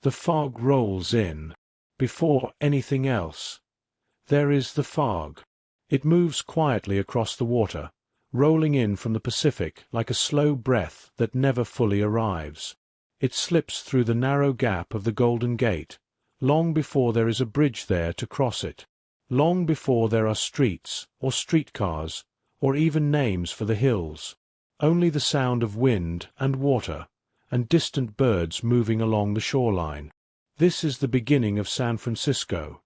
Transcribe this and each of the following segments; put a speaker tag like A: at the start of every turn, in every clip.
A: The fog rolls in. Before anything else, there is the fog. It moves quietly across the water, rolling in from the Pacific like a slow breath that never fully arrives. It slips through the narrow gap of the Golden Gate, long before there is a bridge there to cross it, long before there are streets, or streetcars, or even names for the hills. Only the sound of wind and water, and distant birds moving along the shoreline. This is the beginning of San Francisco,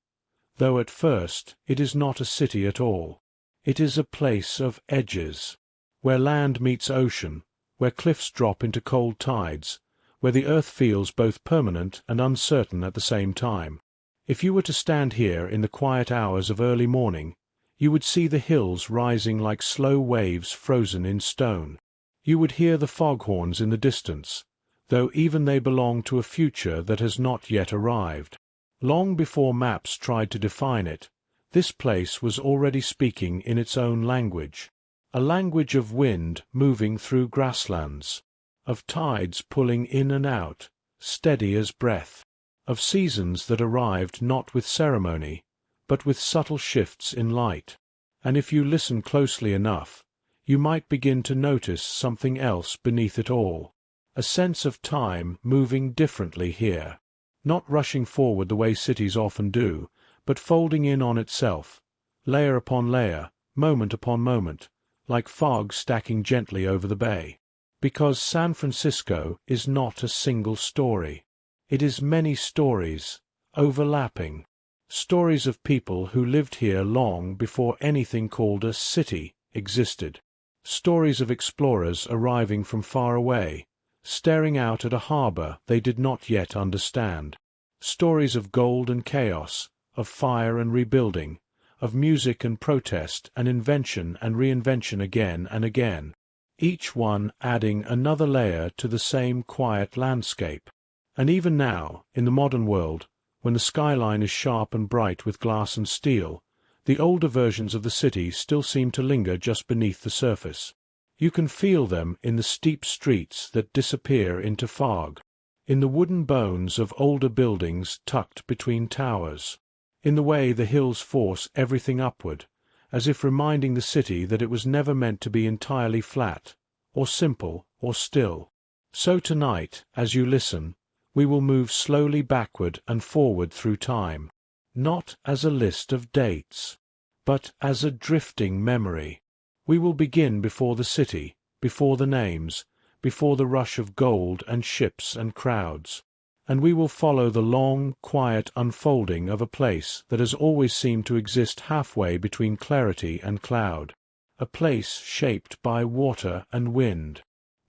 A: though at first it is not a city at all. It is a place of edges, where land meets ocean, where cliffs drop into cold tides, where the earth feels both permanent and uncertain at the same time. If you were to stand here in the quiet hours of early morning, you would see the hills rising like slow waves frozen in stone. You would hear the foghorns in the distance, though even they belong to a future that has not yet arrived. Long before maps tried to define it, this place was already speaking in its own language, a language of wind moving through grasslands, of tides pulling in and out, steady as breath, of seasons that arrived not with ceremony, but with subtle shifts in light. And if you listen closely enough, you might begin to notice something else beneath it all, a sense of time moving differently here, not rushing forward the way cities often do, but folding in on itself, layer upon layer, moment upon moment, like fog stacking gently over the bay. Because San Francisco is not a single story. It is many stories, overlapping. Stories of people who lived here long before anything called a city existed. Stories of explorers arriving from far away, staring out at a harbor they did not yet understand. Stories of gold and chaos, of fire and rebuilding, of music and protest and invention and reinvention again and again, each one adding another layer to the same quiet landscape. And even now, in the modern world, when the skyline is sharp and bright with glass and steel, the older versions of the city still seem to linger just beneath the surface. You can feel them in the steep streets that disappear into fog, in the wooden bones of older buildings tucked between towers, in the way the hills force everything upward, as if reminding the city that it was never meant to be entirely flat, or simple, or still. So tonight, as you listen, we will move slowly backward and forward through time, not as a list of dates, but as a drifting memory. We will begin before the city, before the names, before the rush of gold and ships and crowds, and we will follow the long, quiet unfolding of a place that has always seemed to exist halfway between clarity and cloud, a place shaped by water and wind,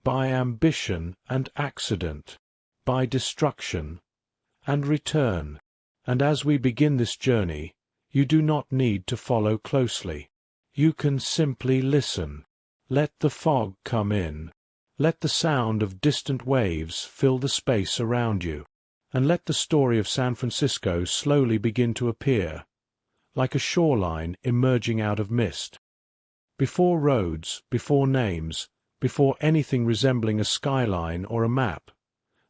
A: by ambition and accident, by destruction and return. And as we begin this journey, you do not need to follow closely. You can simply listen. Let the fog come in. Let the sound of distant waves fill the space around you, and let the story of San Francisco slowly begin to appear, like a shoreline emerging out of mist. Before roads, before names, before anything resembling a skyline or a map,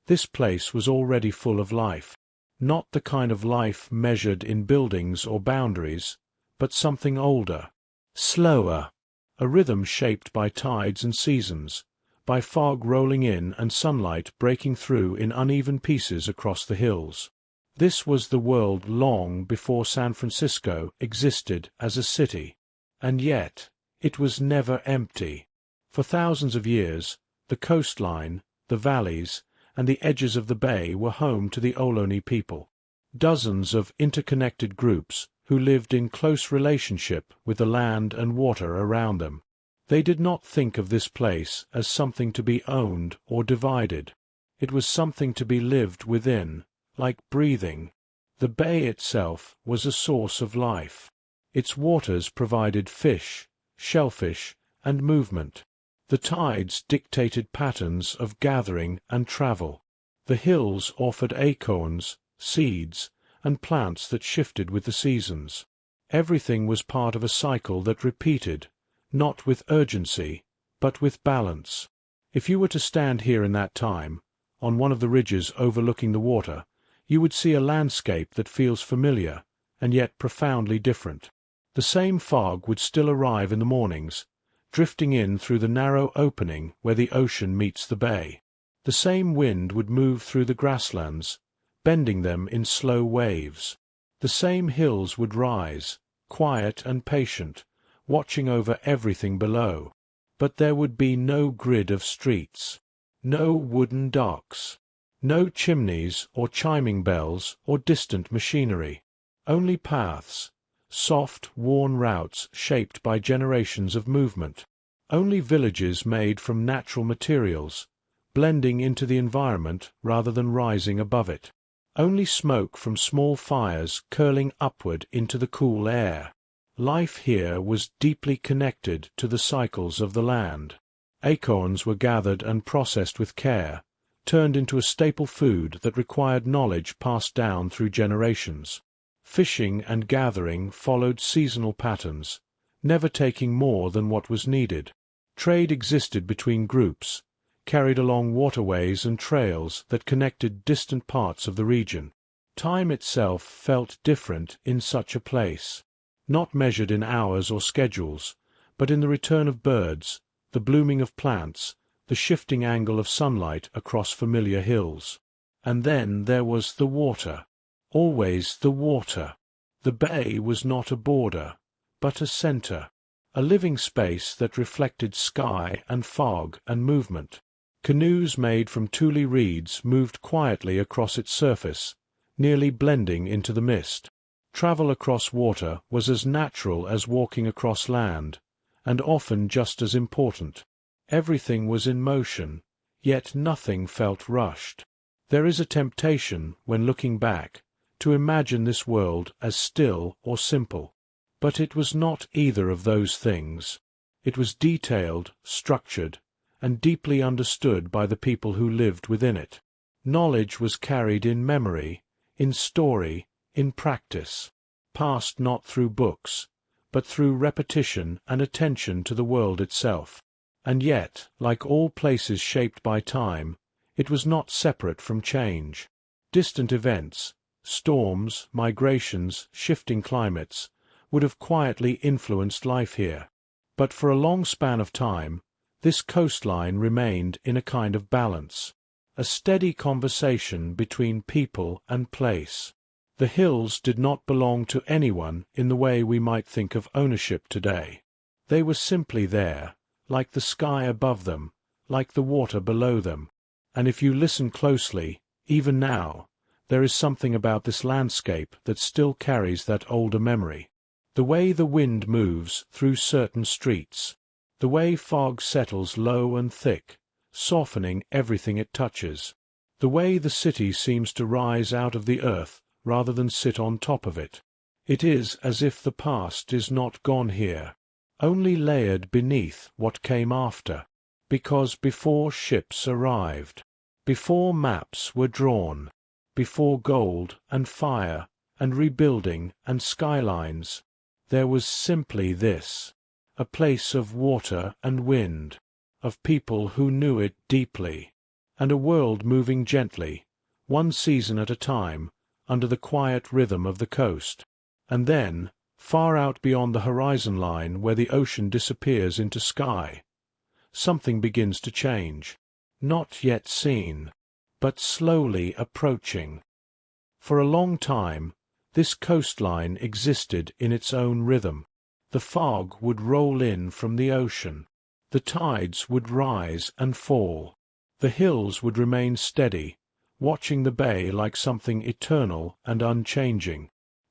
A: this place was already full of life. Not the kind of life measured in buildings or boundaries, but something older, slower, a rhythm shaped by tides and seasons, by fog rolling in and sunlight breaking through in uneven pieces across the hills. This was the world long before San Francisco existed as a city, and yet it was never empty. For thousands of years, the coastline, the valleys, and the edges of the bay were home to the Ohlone people, dozens of interconnected groups who lived in close relationship with the land and water around them. They did not think of this place as something to be owned or divided. It was something to be lived within, like breathing. The bay itself was a source of life. Its waters provided fish, shellfish, and movement. The tides dictated patterns of gathering and travel. The hills offered acorns, seeds, and plants that shifted with the seasons. Everything was part of a cycle that repeated, not with urgency, but with balance. If you were to stand here in that time, on one of the ridges overlooking the water, You would see a landscape that feels familiar, and yet profoundly different. The same fog would still arrive in the mornings, drifting in through the narrow opening where the ocean meets the bay. The same wind would move through the grasslands, bending them in slow waves. The same hills would rise, quiet and patient, watching over everything below. But there would be no grid of streets, no wooden docks, no chimneys or chiming bells or distant machinery. Only paths, soft, worn routes shaped by generations of movement. Only villages made from natural materials, blending into the environment rather than rising above it. Only smoke from small fires curling upward into the cool air. Life here was deeply connected to the cycles of the land. Acorns were gathered and processed with care, turned into a staple food that required knowledge passed down through generations. Fishing and gathering followed seasonal patterns, never taking more than what was needed. Trade existed between groups, carried along waterways and trails that connected distant parts of the region. Time itself felt different in such a place, not measured in hours or schedules, but in the return of birds, the blooming of plants, the shifting angle of sunlight across familiar hills. And then there was the water. Always the water. The bay was not a border, but a center, a living space that reflected sky and fog and movement. Canoes made from tule reeds moved quietly across its surface, nearly blending into the mist. Travel across water was as natural as walking across land, and often just as important. Everything was in motion, yet nothing felt rushed. There is a temptation, when looking back, to imagine this world as still or simple. But it was not either of those things. It was detailed, structured, and deeply understood by the people who lived within it. Knowledge was carried in memory, in story, in practice, passed not through books, but through repetition and attention to the world itself. And yet, like all places shaped by time, it was not separate from change. Distant events, storms, migrations, shifting climates, would have quietly influenced life here. But for a long span of time, this coastline remained in a kind of balance, a steady conversation between people and place. The hills did not belong to anyone in the way we might think of ownership today. They were simply there, like the sky above them, like the water below them. And if you listen closely, even now, there is something about this landscape that still carries that older memory. The way the wind moves through certain streets, the way fog settles low and thick, softening everything it touches, the way the city seems to rise out of the earth rather than sit on top of it. It is as if the past is not gone here, only layered beneath what came after, because before ships arrived, before maps were drawn, before gold and fire and rebuilding and skylines, there was simply this, a place of water and wind, of people who knew it deeply, and a world moving gently, one season at a time, under the quiet rhythm of the coast. And then, far out beyond the horizon line where the ocean disappears into sky, something begins to change, not yet seen, but slowly approaching. For a long time, this coastline existed in its own rhythm. The fog would roll in from the ocean. The tides would rise and fall. The hills would remain steady, watching the bay like something eternal and unchanging.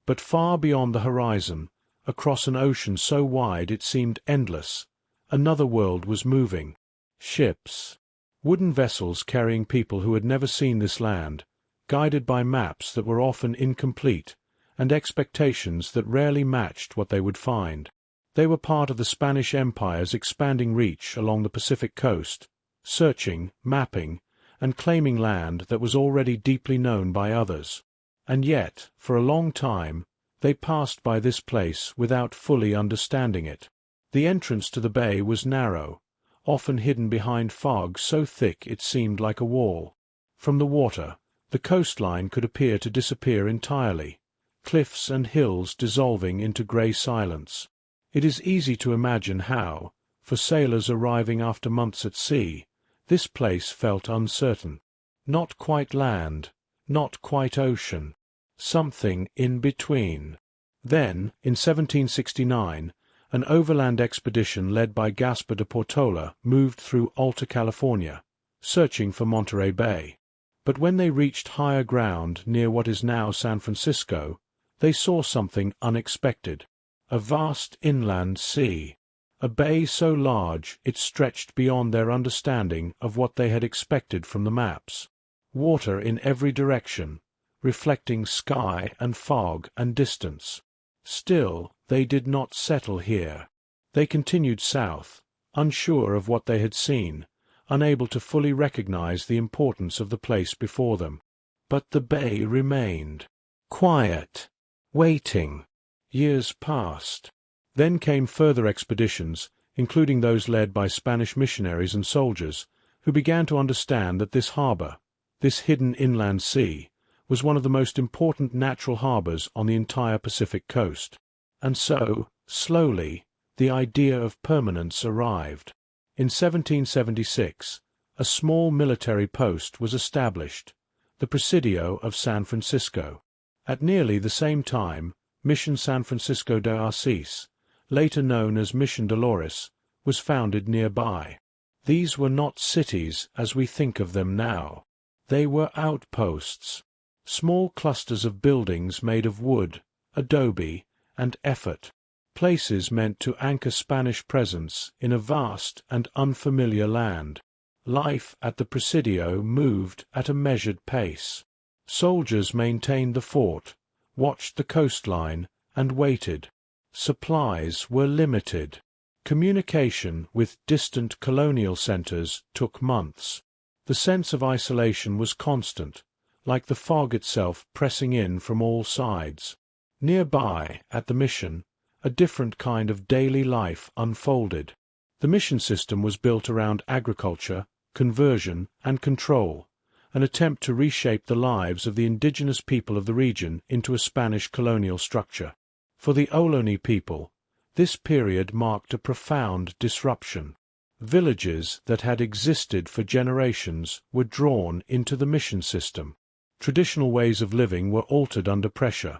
A: But far beyond the horizon, across an ocean so wide it seemed endless, another world was moving. Ships. Wooden vessels carrying people who had never seen this land, guided by maps that were often incomplete, and expectations that rarely matched what they would find. They were part of the Spanish Empire's expanding reach along the Pacific coast, searching, mapping, and claiming land that was already deeply known by others. And yet, for a long time, they passed by this place without fully understanding it. The entrance to the bay was narrow, often hidden behind fog so thick it seemed like a wall. From the water, The coastline could appear to disappear entirely, cliffs and hills dissolving into grey silence. It is easy to imagine how, for sailors arriving after months at sea, this place felt uncertain. Not quite land, not quite ocean, something in between. Then, in 1769, an overland expedition led by Gaspar de Portola moved through Alta California, searching for Monterey Bay. But when they reached higher ground near what is now San Francisco, they saw something unexpected. A vast inland sea. A bay so large it stretched beyond their understanding of what they had expected from the maps. Water in every direction, reflecting sky and fog and distance. Still, they did not settle here. They continued south, unsure of what they had seen, unable to fully recognize the importance of the place before them. But the bay remained. Quiet. Waiting. Years passed. Then came further expeditions, including those led by Spanish missionaries and soldiers, who began to understand that this harbor, this hidden inland sea, was one of the most important natural harbors on the entire Pacific coast. And so, slowly, the idea of permanence arrived. In 1776, a small military post was established, the Presidio of San Francisco. At nearly the same time, Mission San Francisco de Asís, later known as Mission Dolores, was founded nearby. These were not cities as we think of them now. They were outposts, small clusters of buildings made of wood, adobe, and effort, places meant to anchor Spanish presence in a vast and unfamiliar land. Life at the Presidio moved at a measured pace. Soldiers maintained the fort, watched the coastline, and waited. Supplies were limited. Communication with distant colonial centers took months. The sense of isolation was constant, like the fog itself pressing in from all sides. Nearby, at the mission, a different kind of daily life unfolded. The mission system was built around agriculture, conversion, and control, an attempt to reshape the lives of the indigenous people of the region into a Spanish colonial structure. For the Ohlone people, this period marked a profound disruption. Villages that had existed for generations were drawn into the mission system. Traditional ways of living were altered under pressure,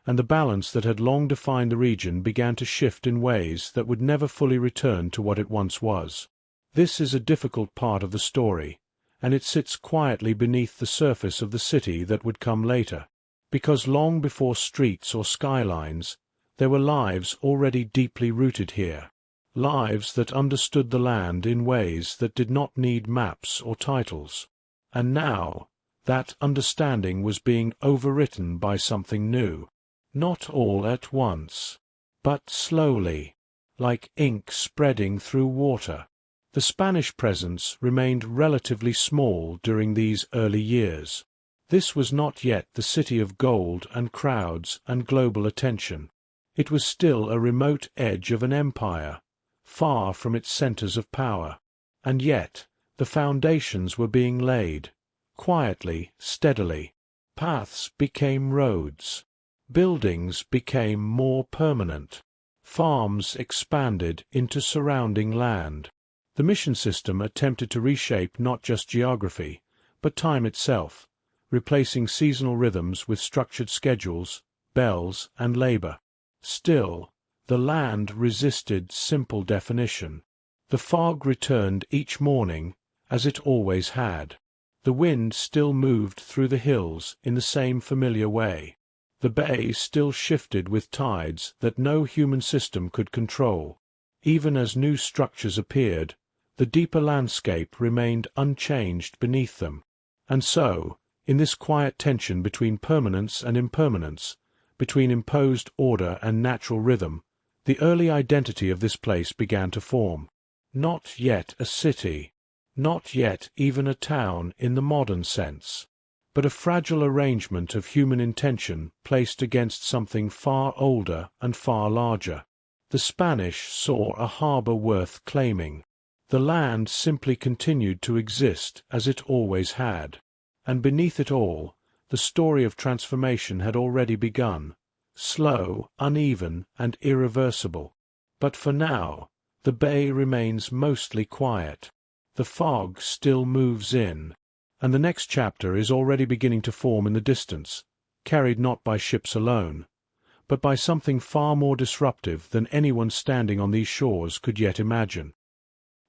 A: and the balance that had long defined the region began to shift in ways that would never fully return to what it once was. This is a difficult part of the story, and it sits quietly beneath the surface of the city that would come later, because long before streets or skylines, there were lives already deeply rooted here, lives that understood the land in ways that did not need maps or titles. And now, that understanding was being overwritten by something new. Not all at once, but slowly, like ink spreading through water. The Spanish presence remained relatively small during these early years. This was not yet the city of gold and crowds and global attention. It was still a remote edge of an empire, far from its centers of power. And yet, the foundations were being laid, quietly, steadily. Paths became roads. Buildings became more permanent. Farms expanded into surrounding land. The mission system attempted to reshape not just geography, but time itself, replacing seasonal rhythms with structured schedules, bells, and labor. Still, the land resisted simple definition. The fog returned each morning, as it always had. The wind still moved through the hills in the same familiar way. The bay still shifted with tides that no human system could control. Even as new structures appeared, the deeper landscape remained unchanged beneath them. And so, in this quiet tension between permanence and impermanence, between imposed order and natural rhythm, the early identity of this place began to form. Not yet a city, not yet even a town in the modern sense, but a fragile arrangement of human intention placed against something far older and far larger. The Spanish saw a harbor worth claiming. The land simply continued to exist as it always had, and beneath it all, the story of transformation had already begun, slow, uneven, and irreversible. But for now, the bay remains mostly quiet. The fog still moves in, and the next chapter is already beginning to form in the distance, carried not by ships alone, but by something far more disruptive than anyone standing on these shores could yet imagine.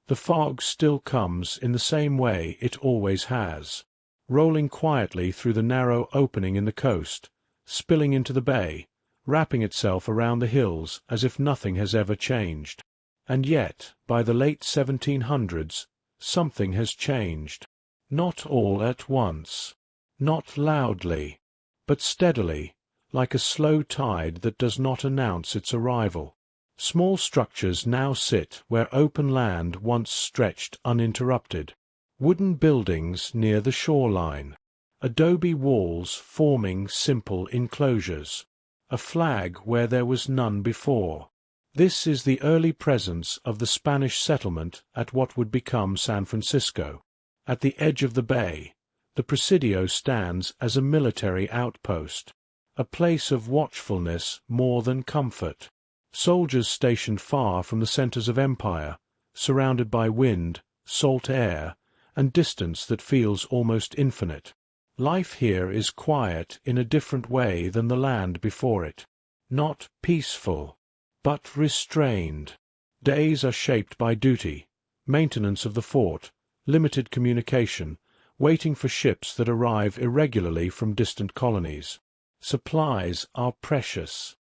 A: The fog still comes in the same way it always has, rolling quietly through the narrow opening in the coast, spilling into the bay, wrapping itself around the hills as if nothing has ever changed. And yet, by the late 1700s, something has changed. Not all at once, not loudly, but steadily, like a slow tide that does not announce its arrival. Small structures now sit where open land once stretched uninterrupted. Wooden buildings near the shoreline. Adobe walls forming simple enclosures. A flag where there was none before. This is the early presence of the Spanish settlement at what would become San Francisco. At the edge of the bay, the Presidio stands as a military outpost, a place of watchfulness more than comfort. Soldiers stationed far from the centers of empire, surrounded by wind, salt air, and distance that feels almost infinite. Life here is quiet in a different way than the land before it. Not peaceful, but restrained. Days are shaped by duty, maintenance of the fort, limited communication, waiting for ships that arrive irregularly from distant colonies. Supplies are precious.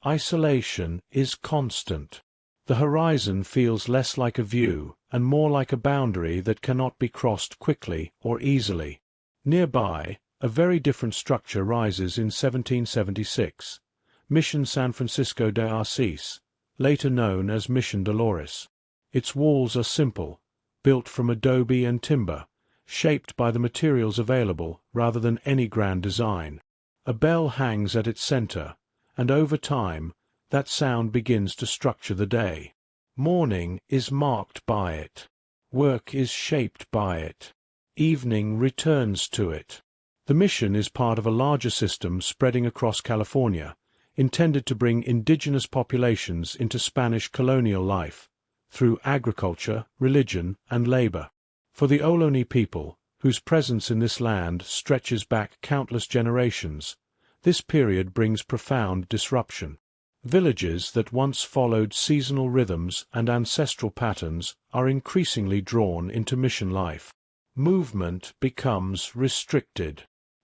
A: Isolation is constant. The horizon feels less like a view and more like a boundary that cannot be crossed quickly or easily. Nearby, a very different structure rises in 1776, Mission San Francisco de Arcis, later known as Mission Dolores. Its walls are simple, built from adobe and timber, shaped by the materials available rather than any grand design. A bell hangs at its center, and over time, that sound begins to structure the day. Morning is marked by it. Work is shaped by it. Evening returns to it. The mission is part of a larger system spreading across California, intended to bring indigenous populations into Spanish colonial life, through agriculture, religion, and labor. For the Ohlone people, whose presence in this land stretches back countless generations, this period brings profound disruption. Villages that once followed seasonal rhythms and ancestral patterns are increasingly drawn into mission life. Movement becomes restricted.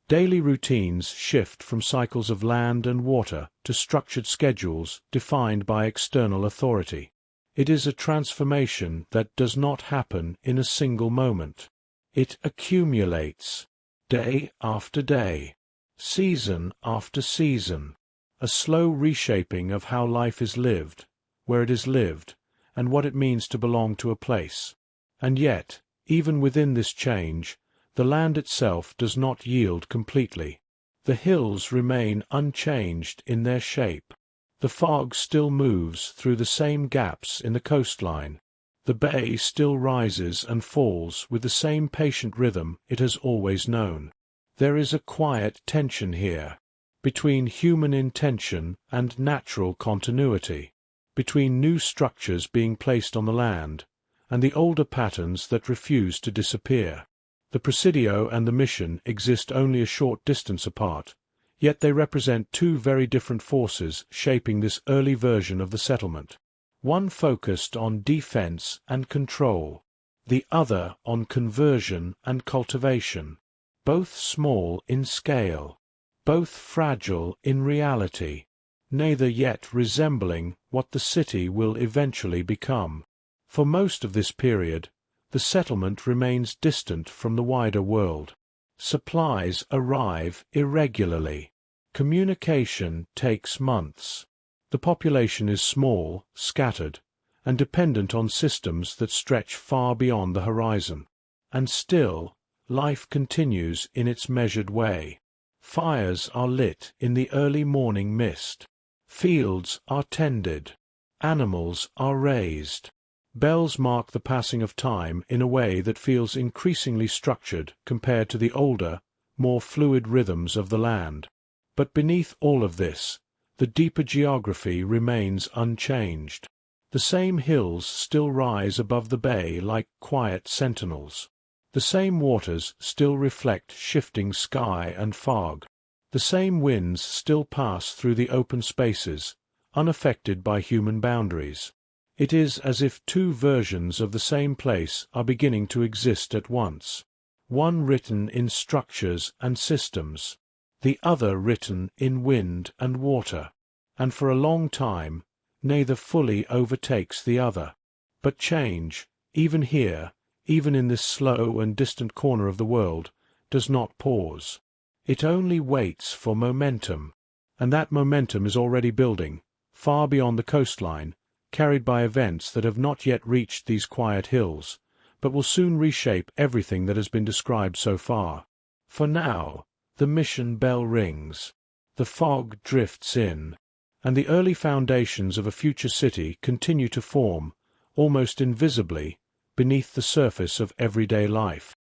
A: Daily routines shift from cycles of land and water to structured schedules defined by external authority. It is a transformation that does not happen in a single moment. It accumulates, day after day, season after season, a slow reshaping of how life is lived, where it is lived, and what it means to belong to a place. And yet, even within this change, the land itself does not yield completely. The hills remain unchanged in their shape. The fog still moves through the same gaps in the coastline. The bay still rises and falls with the same patient rhythm it has always known. There is a quiet tension here, between human intention and natural continuity, between new structures being placed on the land, and the older patterns that refuse to disappear. The Presidio and the mission exist only a short distance apart, yet they represent two very different forces shaping this early version of the settlement. One focused on defense and control, the other on conversion and cultivation. Both small in scale, both fragile in reality, neither yet resembling what the city will eventually become. For most of this period, the settlement remains distant from the wider world. Supplies arrive irregularly. Communication takes months. The population is small, scattered, and dependent on systems that stretch far beyond the horizon. And still, life continues in its measured way. Fires are lit in the early morning mist. Fields are tended. Animals are raised. Bells mark the passing of time in a way that feels increasingly structured compared to the older, more fluid rhythms of the land. But beneath all of this, the deeper geography remains unchanged. The same hills still rise above the bay like quiet sentinels. The same waters still reflect shifting sky and fog. The same winds still pass through the open spaces, unaffected by human boundaries. It is as if two versions of the same place are beginning to exist at once. One written in structures and systems, the other written in wind and water. And for a long time, neither fully overtakes the other. But change, even here, even in this slow and distant corner of the world, does not pause. It only waits for momentum. And that momentum is already building, far beyond the coastline, carried by events that have not yet reached these quiet hills, but will soon reshape everything that has been described so far. For now, the mission bell rings, the fog drifts in, and the early foundations of a future city continue to form, almost invisibly, beneath the surface of everyday life.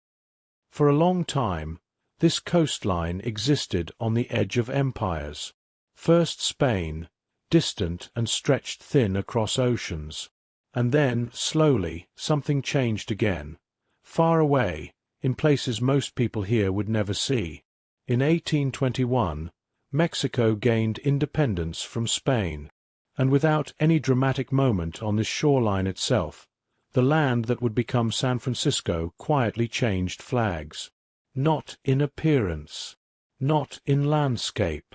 A: For a long time, this coastline existed on the edge of empires. First Spain, distant and stretched thin across oceans. And then, slowly, something changed again. Far away, in places most people here would never see. In 1821, Mexico gained independence from Spain. And without any dramatic moment on this shoreline itself, the land that would become San Francisco quietly changed flags. Not in appearance, not in landscape,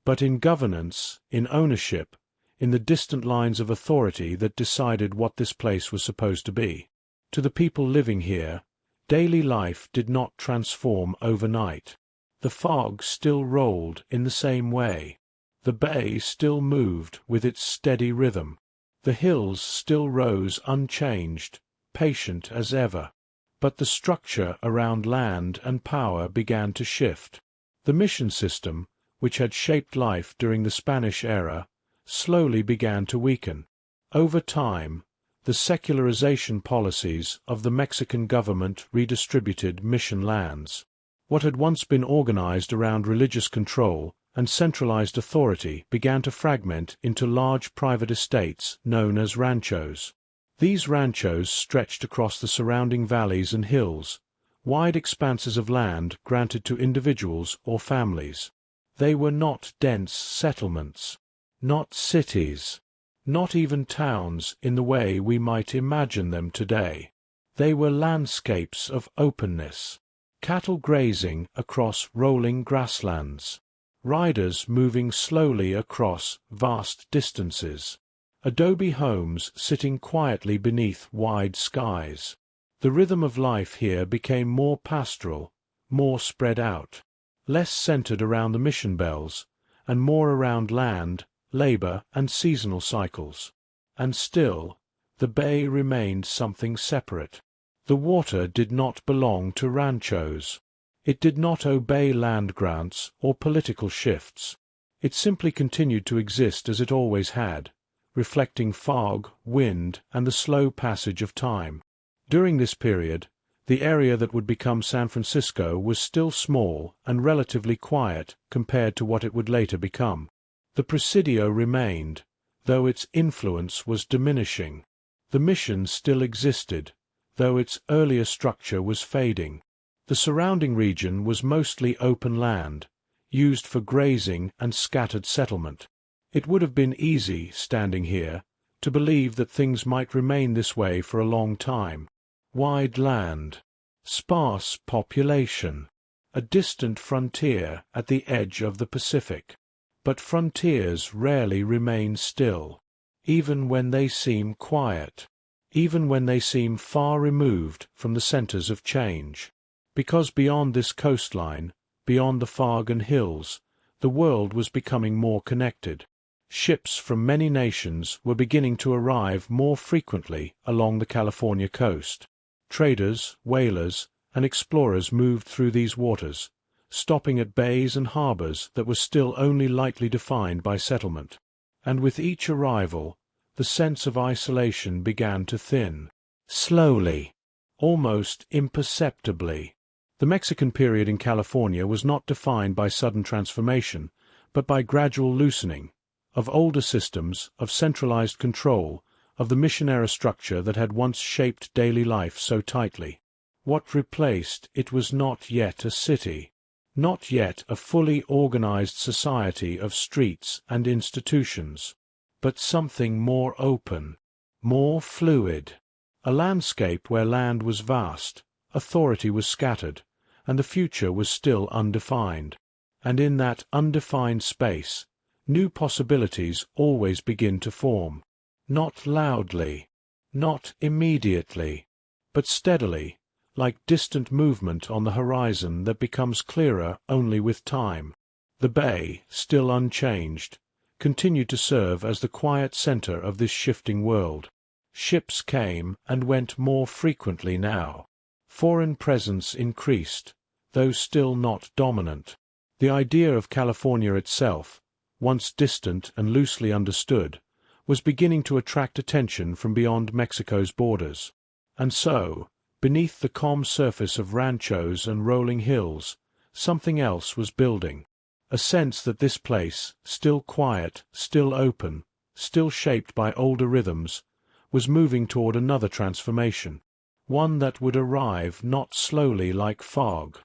A: but in governance, in ownership, in the distant lines of authority that decided what this place was supposed to be. To the people living here, daily life did not transform overnight. The fog still rolled in the same way. The bay still moved with its steady rhythm. The hills still rose unchanged, patient as ever. But the structure around land and power began to shift. The mission system, which had shaped life during the Spanish era, slowly began to weaken. Over time, the secularization policies of the Mexican government redistributed mission lands. What had once been organized around religious control and centralized authority began to fragment into large private estates known as ranchos. These ranchos stretched across the surrounding valleys and hills, wide expanses of land granted to individuals or families. They were not dense settlements, not cities, not even towns in the way we might imagine them today. They were landscapes of openness, cattle grazing across rolling grasslands, riders moving slowly across vast distances, adobe homes sitting quietly beneath wide skies. The rhythm of life here became more pastoral, more spread out, less centered around the mission bells, and more around land, labor, and seasonal cycles. And still, the bay remained something separate. The water did not belong to ranchos. It did not obey land grants or political shifts. It simply continued to exist as it always had, reflecting fog, wind, and the slow passage of time. During this period, the area that would become San Francisco was still small and relatively quiet compared to what it would later become. The Presidio remained, though its influence was diminishing. The mission still existed, though its earlier structure was fading. The surrounding region was mostly open land, used for grazing and scattered settlement. It would have been easy, standing here, to believe that things might remain this way for a long time. Wide land, sparse population, a distant frontier at the edge of the Pacific. But frontiers rarely remain still, even when they seem quiet, even when they seem far removed from the centers of change. Because beyond this coastline, beyond the fog and hills, the world was becoming more connected. Ships from many nations were beginning to arrive more frequently along the California coast. Traders, whalers, and explorers moved through these waters, stopping at bays and harbors that were still only lightly defined by settlement. And with each arrival, the sense of isolation began to thin. Slowly, almost imperceptibly, The Mexican period in California was not defined by sudden transformation, but by gradual loosening of older systems, of centralized control, of the mission-era structure that had once shaped daily life so tightly. What replaced it was not yet a city, not yet a fully organized society of streets and institutions, but something more open, more fluid, a landscape where land was vast, authority was scattered, and the future was still undefined. And in that undefined space, new possibilities always begin to form, not loudly, not immediately, but steadily, like distant movement on the horizon that becomes clearer only with time. The bay, still unchanged, continued to serve as the quiet center of this shifting world. Ships came and went more frequently now. Foreign presence increased, though still not dominant. The idea of California itself, once distant and loosely understood, was beginning to attract attention from beyond Mexico's borders. And so, beneath the calm surface of ranchos and rolling hills, something else was building. A sense that this place, still quiet, still open, still shaped by older rhythms, was moving toward another transformation, one that would arrive not slowly like fog,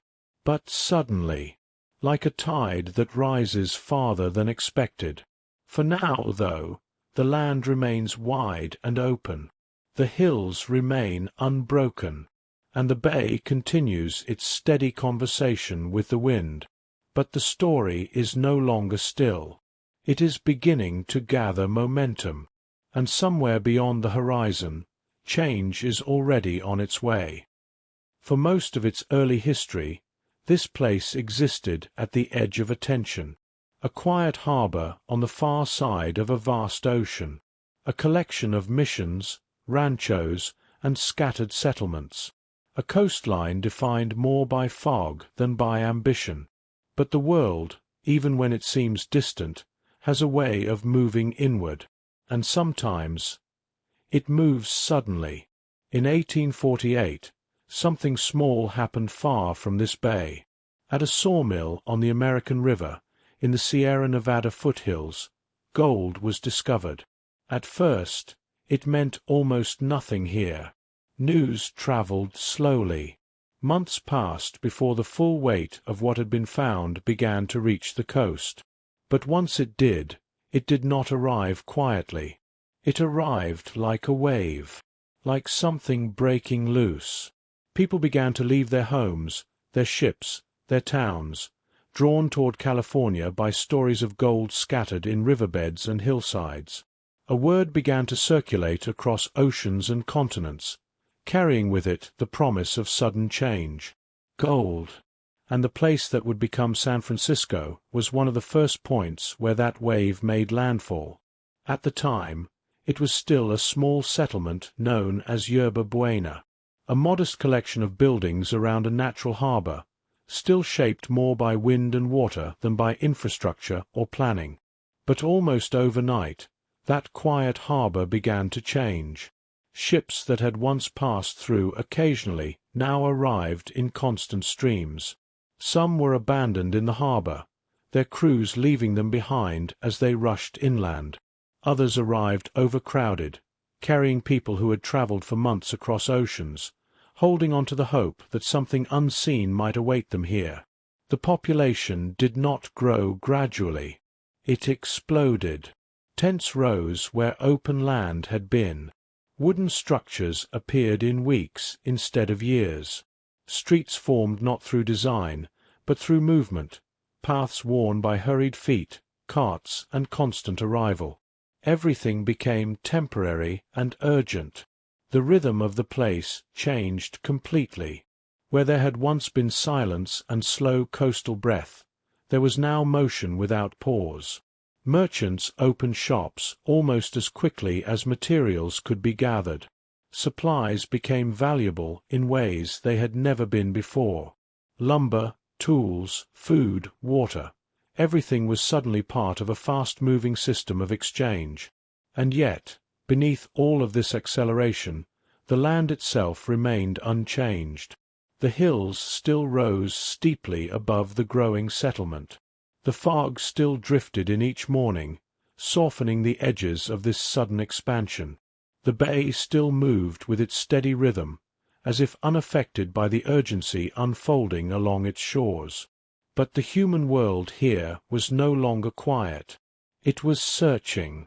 A: but suddenly, like a tide that rises farther than expected. For now, though, the land remains wide and open, the hills remain unbroken, and the bay continues its steady conversation with the wind. But the story is no longer still. It is beginning to gather momentum, and somewhere beyond the horizon, change is already on its way. For most of its early history, this place existed at the edge of attention, a quiet harbor on the far side of a vast ocean, a collection of missions, ranchos, and scattered settlements, a coastline defined more by fog than by ambition. But the world, even when it seems distant, has a way of moving inward, and sometimes it moves suddenly. In 1848, something small happened far from this bay. At a sawmill on the American River, in the Sierra Nevada foothills, gold was discovered. At first, it meant almost nothing here. News traveled slowly. Months passed before the full weight of what had been found began to reach the coast. But once it did not arrive quietly. It arrived like a wave, like something breaking loose. People began to leave their homes, their ships, their towns, drawn toward California by stories of gold scattered in riverbeds and hillsides. A word began to circulate across oceans and continents, carrying with it the promise of sudden change. Gold. And the place that would become San Francisco was one of the first points where that wave made landfall. At the time, it was still a small settlement known as Yerba Buena, a modest collection of buildings around a natural harbor, still shaped more by wind and water than by infrastructure or planning. But almost overnight, that quiet harbor began to change. Ships that had once passed through occasionally now arrived in constant streams. Some were abandoned in the harbor, their crews leaving them behind as they rushed inland. Others arrived overcrowded, carrying people who had traveled for months across oceans, holding on to the hope that something unseen might await them here. The population did not grow gradually. It exploded. Tents rose where open land had been. Wooden structures appeared in weeks instead of years. Streets formed not through design, but through movement, paths worn by hurried feet, carts, and constant arrival. Everything became temporary and urgent. The rhythm of the place changed completely. Where there had once been silence and slow coastal breath, there was now motion without pause. Merchants opened shops almost as quickly as materials could be gathered. Supplies became valuable in ways they had never been before. Lumber, tools, food, water, everything was suddenly part of a fast-moving system of exchange. And yet, beneath all of this acceleration, the land itself remained unchanged. The hills still rose steeply above the growing settlement. The fog still drifted in each morning, softening the edges of this sudden expansion. The bay still moved with its steady rhythm, as if unaffected by the urgency unfolding along its shores. But the human world here was no longer quiet. It was searching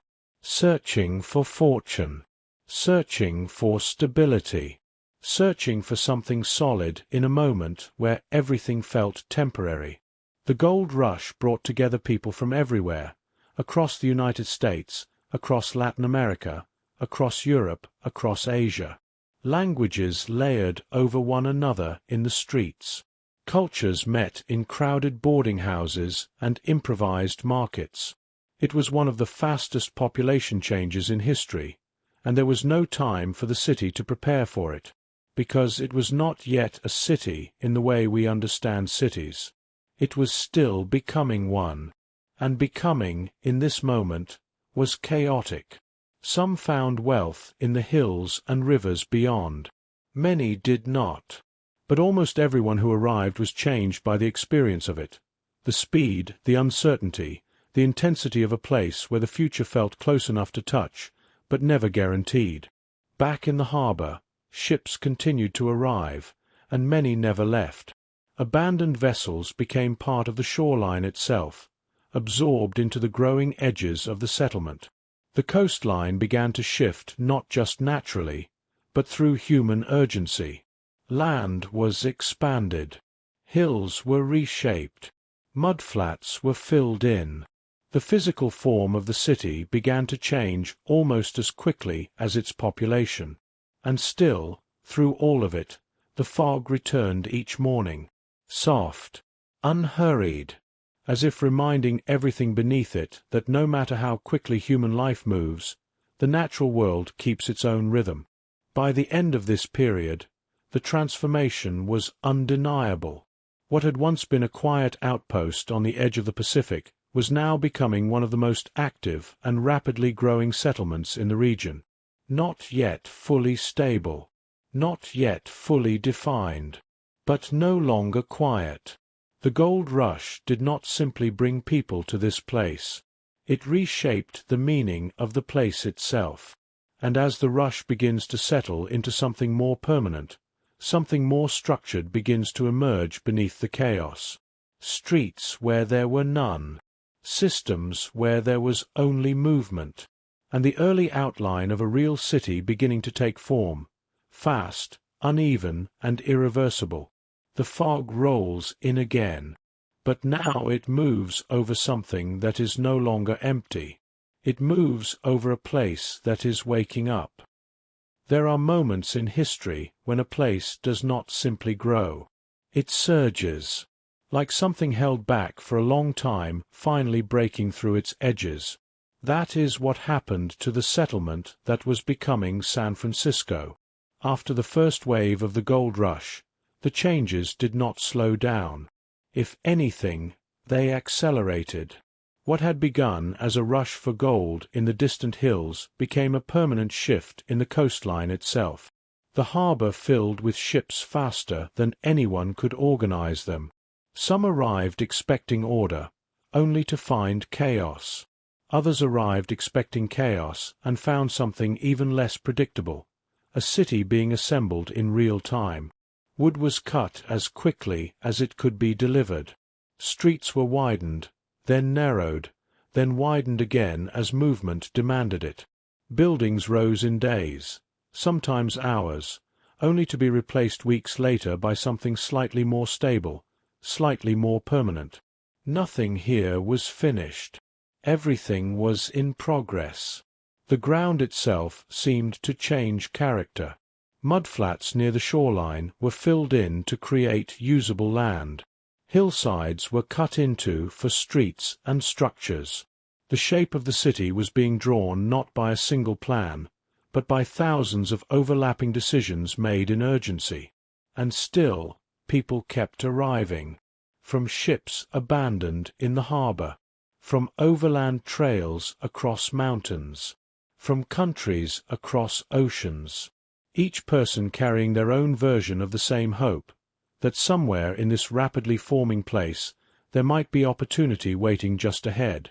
A: for fortune, searching for stability, searching for something solid in a moment where everything felt temporary. The gold rush brought together people from everywhere, across the United States, across Latin America, across Europe, across Asia. Languages layered over one another in the streets. Cultures met in crowded boarding houses and improvised markets. It was one of the fastest population changes in history, and there was no time for the city to prepare for it, because it was not yet a city in the way we understand cities. It was still becoming one, and becoming, in this moment, was chaotic. Some found wealth in the hills and rivers beyond. Many did not. But almost everyone who arrived was changed by the experience of it. The speed, the uncertainty, the intensity of a place where the future felt close enough to touch, but never guaranteed. Back in the harbor, ships continued to arrive, and many never left. Abandoned vessels became part of the shoreline itself, absorbed into the growing edges of the settlement. The coastline began to shift not just naturally, but through human urgency. Land was expanded. Hills were reshaped. Mudflats were filled in. The physical form of the city began to change almost as quickly as its population. And still, through all of it, the fog returned each morning, soft, unhurried, as if reminding everything beneath it that no matter how quickly human life moves, the natural world keeps its own rhythm. By the end of this period, the transformation was undeniable. What had once been a quiet outpost on the edge of the Pacific was now becoming one of the most active and rapidly growing settlements in the region. Not yet fully stable, not yet fully defined, but no longer quiet. The gold rush did not simply bring people to this place. It reshaped the meaning of the place itself. And as the rush begins to settle into something more permanent, something more structured begins to emerge beneath the chaos. Streets where there were none. Systems where there was only movement. And the early outline of a real city beginning to take form, fast, uneven, and irreversible. The fog rolls in again. But now it moves over something that is no longer empty. It moves over a place that is waking up. There are moments in history when a place does not simply grow. It surges, like something held back for a long time finally breaking through its edges. That is what happened to the settlement that was becoming San Francisco. After the first wave of the gold rush, the changes did not slow down. If anything, they accelerated. What had begun as a rush for gold in the distant hills became a permanent shift in the coastline itself. The harbor filled with ships faster than anyone could organize them. Some arrived expecting order, only to find chaos. Others arrived expecting chaos and found something even less predictable, a city being assembled in real time. Wood was cut as quickly as it could be delivered. Streets were widened, then narrowed, then widened again as movement demanded it. Buildings rose in days, sometimes hours, only to be replaced weeks later by something slightly more stable, slightly more permanent. Nothing here was finished. Everything was in progress. The ground itself seemed to change character. Mudflats near the shoreline were filled in to create usable land. Hillsides were cut into for streets and structures. The shape of the city was being drawn not by a single plan, but by thousands of overlapping decisions made in urgency. And still, people kept arriving. From ships abandoned in the harbor, from overland trails across mountains, from countries across oceans. Each person carrying their own version of the same hope, that somewhere in this rapidly forming place there might be opportunity waiting just ahead.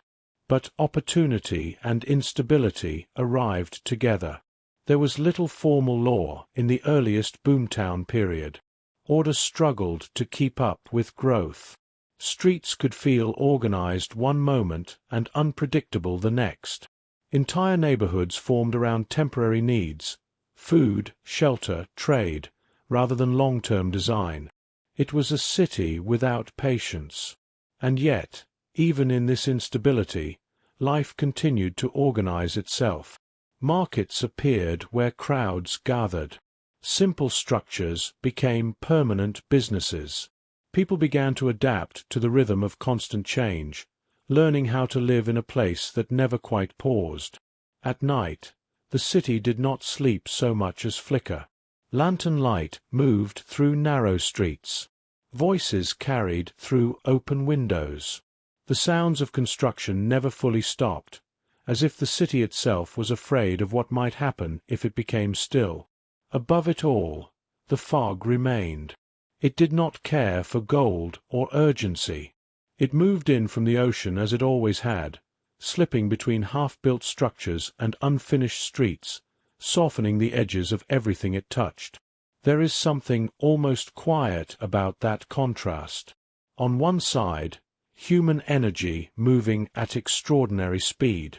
A: But opportunity and instability arrived together. There was little formal law in the earliest boomtown period. Order struggled to keep up with growth. Streets could feel organized one moment and unpredictable the next. Entire neighborhoods formed around temporary needs, food, shelter, trade, rather than long-term design. It was a city without patience. And yet, even in this instability, life continued to organize itself. Markets appeared where crowds gathered. Simple structures became permanent businesses. People began to adapt to the rhythm of constant change, learning how to live in a place that never quite paused. At night, the city did not sleep so much as flicker. Lantern light moved through narrow streets. Voices carried through open windows. The sounds of construction never fully stopped, as if the city itself was afraid of what might happen if it became still. Above it all, the fog remained. It did not care for gold or urgency. It moved in from the ocean as it always had, slipping between half-built structures and unfinished streets, softening the edges of everything it touched. There is something almost quiet about that contrast. On one side, human energy moving at extraordinary speed.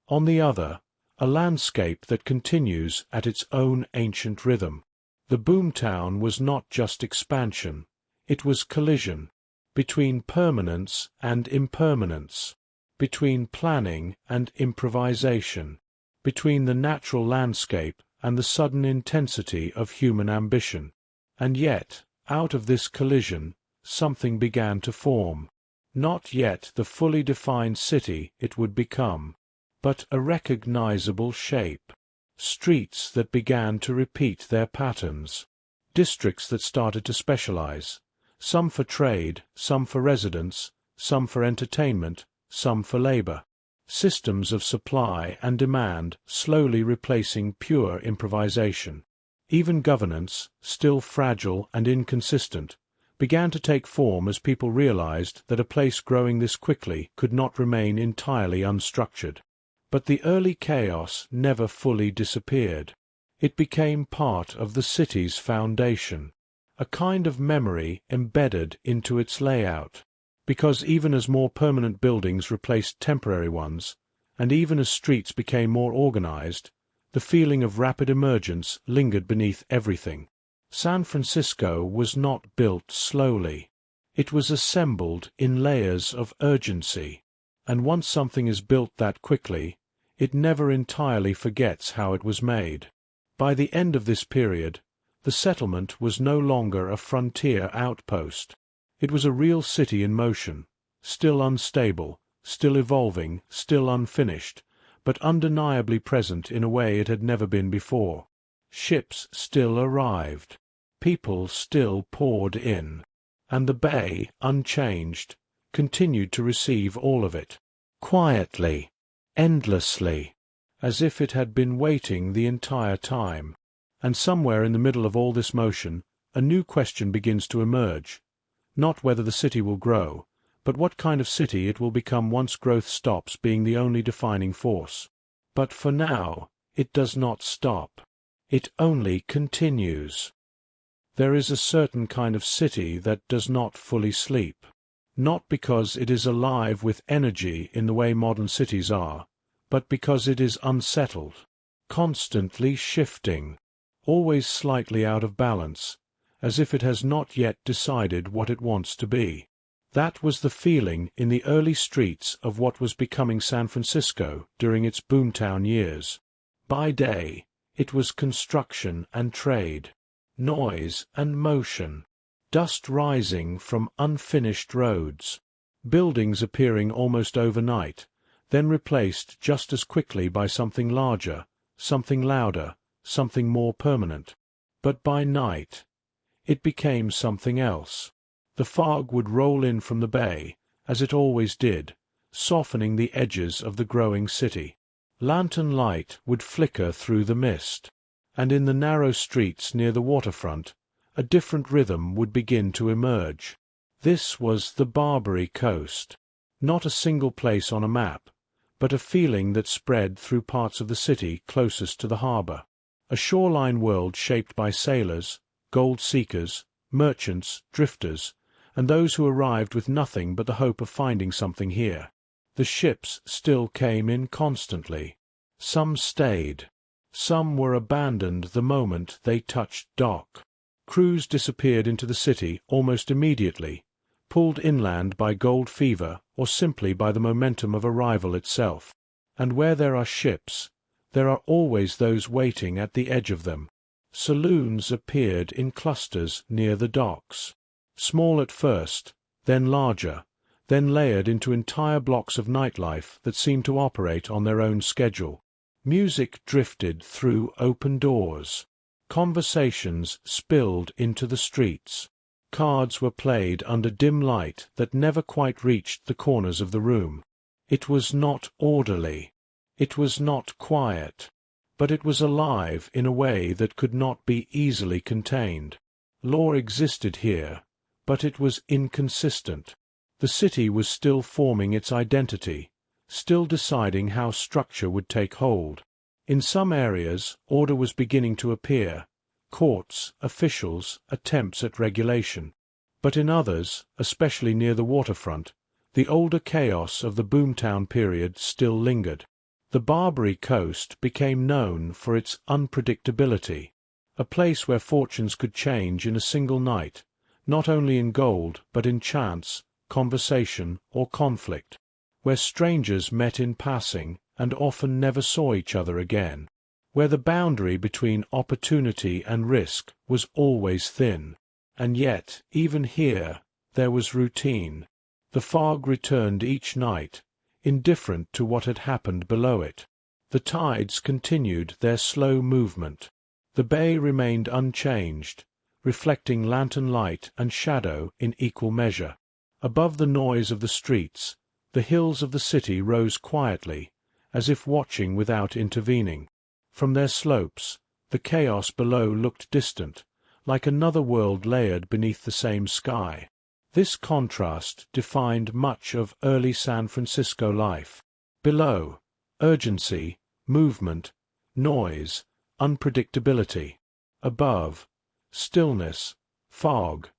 A: On the other, a landscape that continues at its own ancient rhythm. The boomtown was not just expansion, it was collision, between permanence and impermanence, between planning and improvisation, between the natural landscape and the sudden intensity of human ambition. And yet, out of this collision, something began to form. Not yet the fully defined city it would become, but a recognizable shape. Streets that began to repeat their patterns. Districts that started to specialize, some for trade, some for residence, some for entertainment, some for labor. Systems of supply and demand slowly replacing pure improvisation. Even governance, still fragile and inconsistent, began to take form as people realized that a place growing this quickly could not remain entirely unstructured. But the early chaos never fully disappeared. It became part of the city's foundation, a kind of memory embedded into its layout. Because even as more permanent buildings replaced temporary ones, and even as streets became more organized, the feeling of rapid emergence lingered beneath everything. San Francisco was not built slowly. It was assembled in layers of urgency. And once something is built that quickly, it never entirely forgets how it was made. By the end of this period, the settlement was no longer a frontier outpost. It was a real city in motion, still unstable, still evolving, still unfinished, but undeniably present in a way it had never been before. Ships still arrived. People still poured in. And the bay, unchanged, continued to receive all of it. Quietly, endlessly, as if it had been waiting the entire time. And somewhere in the middle of all this motion, a new question begins to emerge. Not whether the city will grow, but what kind of city it will become once growth stops being the only defining force. But for now, it does not stop. It only continues. There is a certain kind of city that does not fully sleep. Not because it is alive with energy in the way modern cities are, but because it is unsettled, constantly shifting, always slightly out of balance, as if it has not yet decided what it wants to be. That was the feeling in the early streets of what was becoming San Francisco during its boomtown years. By day, it was construction and trade, noise and motion, dust rising from unfinished roads, buildings appearing almost overnight, then replaced just as quickly by something larger, something louder, something more permanent. But by night, it became something else. The fog would roll in from the bay, as it always did, softening the edges of the growing city. Lantern light would flicker through the mist, and in the narrow streets near the waterfront, a different rhythm would begin to emerge. This was the Barbary Coast. Not a single place on a map, but a feeling that spread through parts of the city closest to the harbor. A shoreline world shaped by sailors, gold seekers, merchants, drifters, and those who arrived with nothing but the hope of finding something here. The ships still came in constantly. Some stayed. Some were abandoned the moment they touched dock. Crews disappeared into the city almost immediately, pulled inland by gold fever or simply by the momentum of arrival itself. And where there are ships, there are always those waiting at the edge of them. Saloons appeared in clusters near the docks. Small at first, then larger, then layered into entire blocks of nightlife that seemed to operate on their own schedule. Music drifted through open doors. Conversations spilled into the streets. Cards were played under dim light that never quite reached the corners of the room. It was not orderly. It was not quiet. But it was alive in a way that could not be easily contained. Law existed here, but it was inconsistent. The city was still forming its identity, still deciding how structure would take hold. In some areas, order was beginning to appear, courts, officials, attempts at regulation. But in others, especially near the waterfront, the older chaos of the boomtown period still lingered. The Barbary Coast became known for its unpredictability, a place where fortunes could change in a single night, not only in gold but in chance, conversation, or conflict, where strangers met in passing and often never saw each other again, where the boundary between opportunity and risk was always thin. And yet, even here, there was routine. The fog returned each night, indifferent to what had happened below it. The tides continued their slow movement. The bay remained unchanged, reflecting lantern light and shadow in equal measure. Above the noise of the streets, the hills of the city rose quietly, as if watching without intervening. From their slopes, the chaos below looked distant, like another world layered beneath the same sky. This contrast defined much of early San Francisco life. Below, urgency, movement, noise, unpredictability. Above, stillness, fog,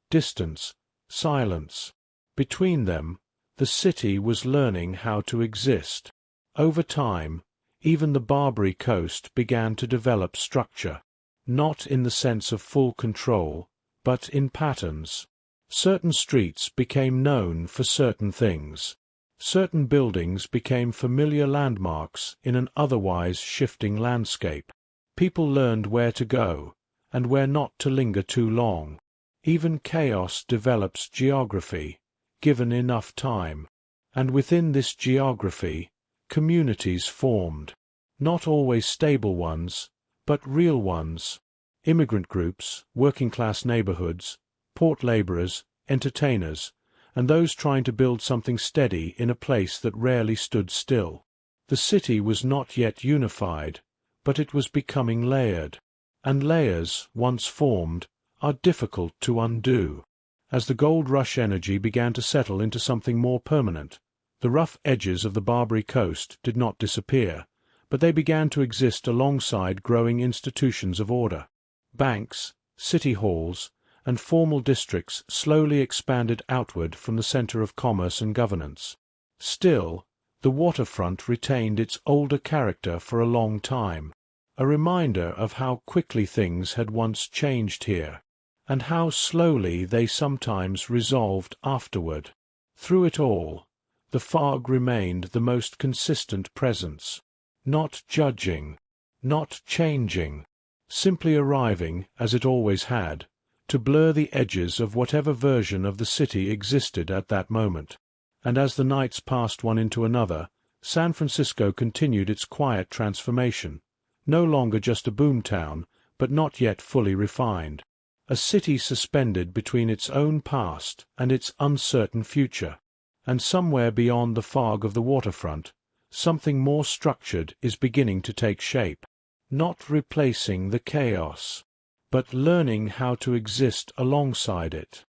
A: distance, silence. Between them, the city was learning how to exist. Over time, even the Barbary Coast began to develop structure, not in the sense of full control, but in patterns. Certain streets became known for certain things. Certain buildings became familiar landmarks in an otherwise shifting landscape. People learned where to go, and where not to linger too long. Even chaos develops geography, given enough time. And within this geography, communities formed. Not always stable ones, but real ones. Immigrant groups, working-class neighborhoods, port laborers, entertainers, and those trying to build something steady in a place that rarely stood still. The city was not yet unified, but it was becoming layered. And layers, once formed, are difficult to undo. As the gold rush energy began to settle into something more permanent, the rough edges of the Barbary Coast did not disappear, but they began to exist alongside growing institutions of order. Banks, city halls, and formal districts slowly expanded outward from the center of commerce and governance. Still, the waterfront retained its older character for a long time, a reminder of how quickly things had once changed here, and how slowly they sometimes resolved afterward. Through it all, the fog remained the most consistent presence, not judging, not changing, simply arriving, as it always had, to blur the edges of whatever version of the city existed at that moment. And as the nights passed one into another, San Francisco continued its quiet transformation, no longer just a boomtown, but not yet fully refined. A city suspended between its own past and its uncertain future. And somewhere beyond the fog of the waterfront, something more structured is beginning to take shape, not replacing the chaos, but learning how to exist alongside it.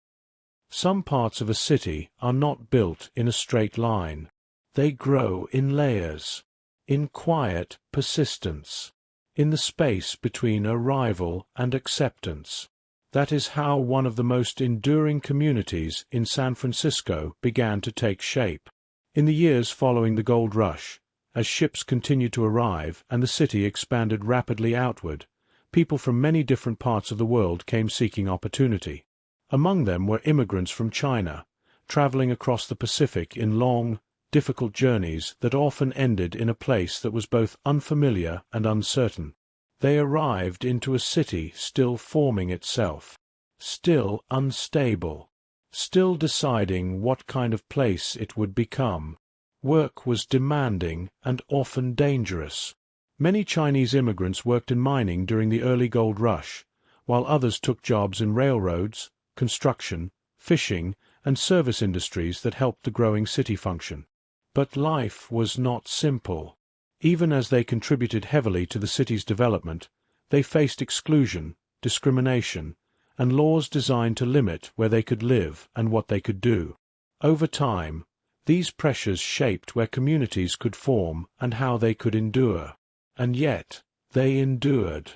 A: Some parts of a city are not built in a straight line. They grow in layers, in quiet persistence, in the space between arrival and acceptance. That is how one of the most enduring communities in San Francisco began to take shape. In the years following the gold rush, as ships continued to arrive and the city expanded rapidly outward, people from many different parts of the world came seeking opportunity. Among them were immigrants from China, traveling across the Pacific in long, difficult journeys that often ended in a place that was both unfamiliar and uncertain. They arrived into a city still forming itself, still unstable, still deciding what kind of place it would become. Work was demanding and often dangerous. Many Chinese immigrants worked in mining during the early gold rush, while others took jobs in railroads, construction, fishing, and service industries that helped the growing city function. But life was not simple. Even as they contributed heavily to the city's development, they faced exclusion, discrimination, and laws designed to limit where they could live and what they could do. Over time, these pressures shaped where communities could form and how they could endure. And yet, they endured.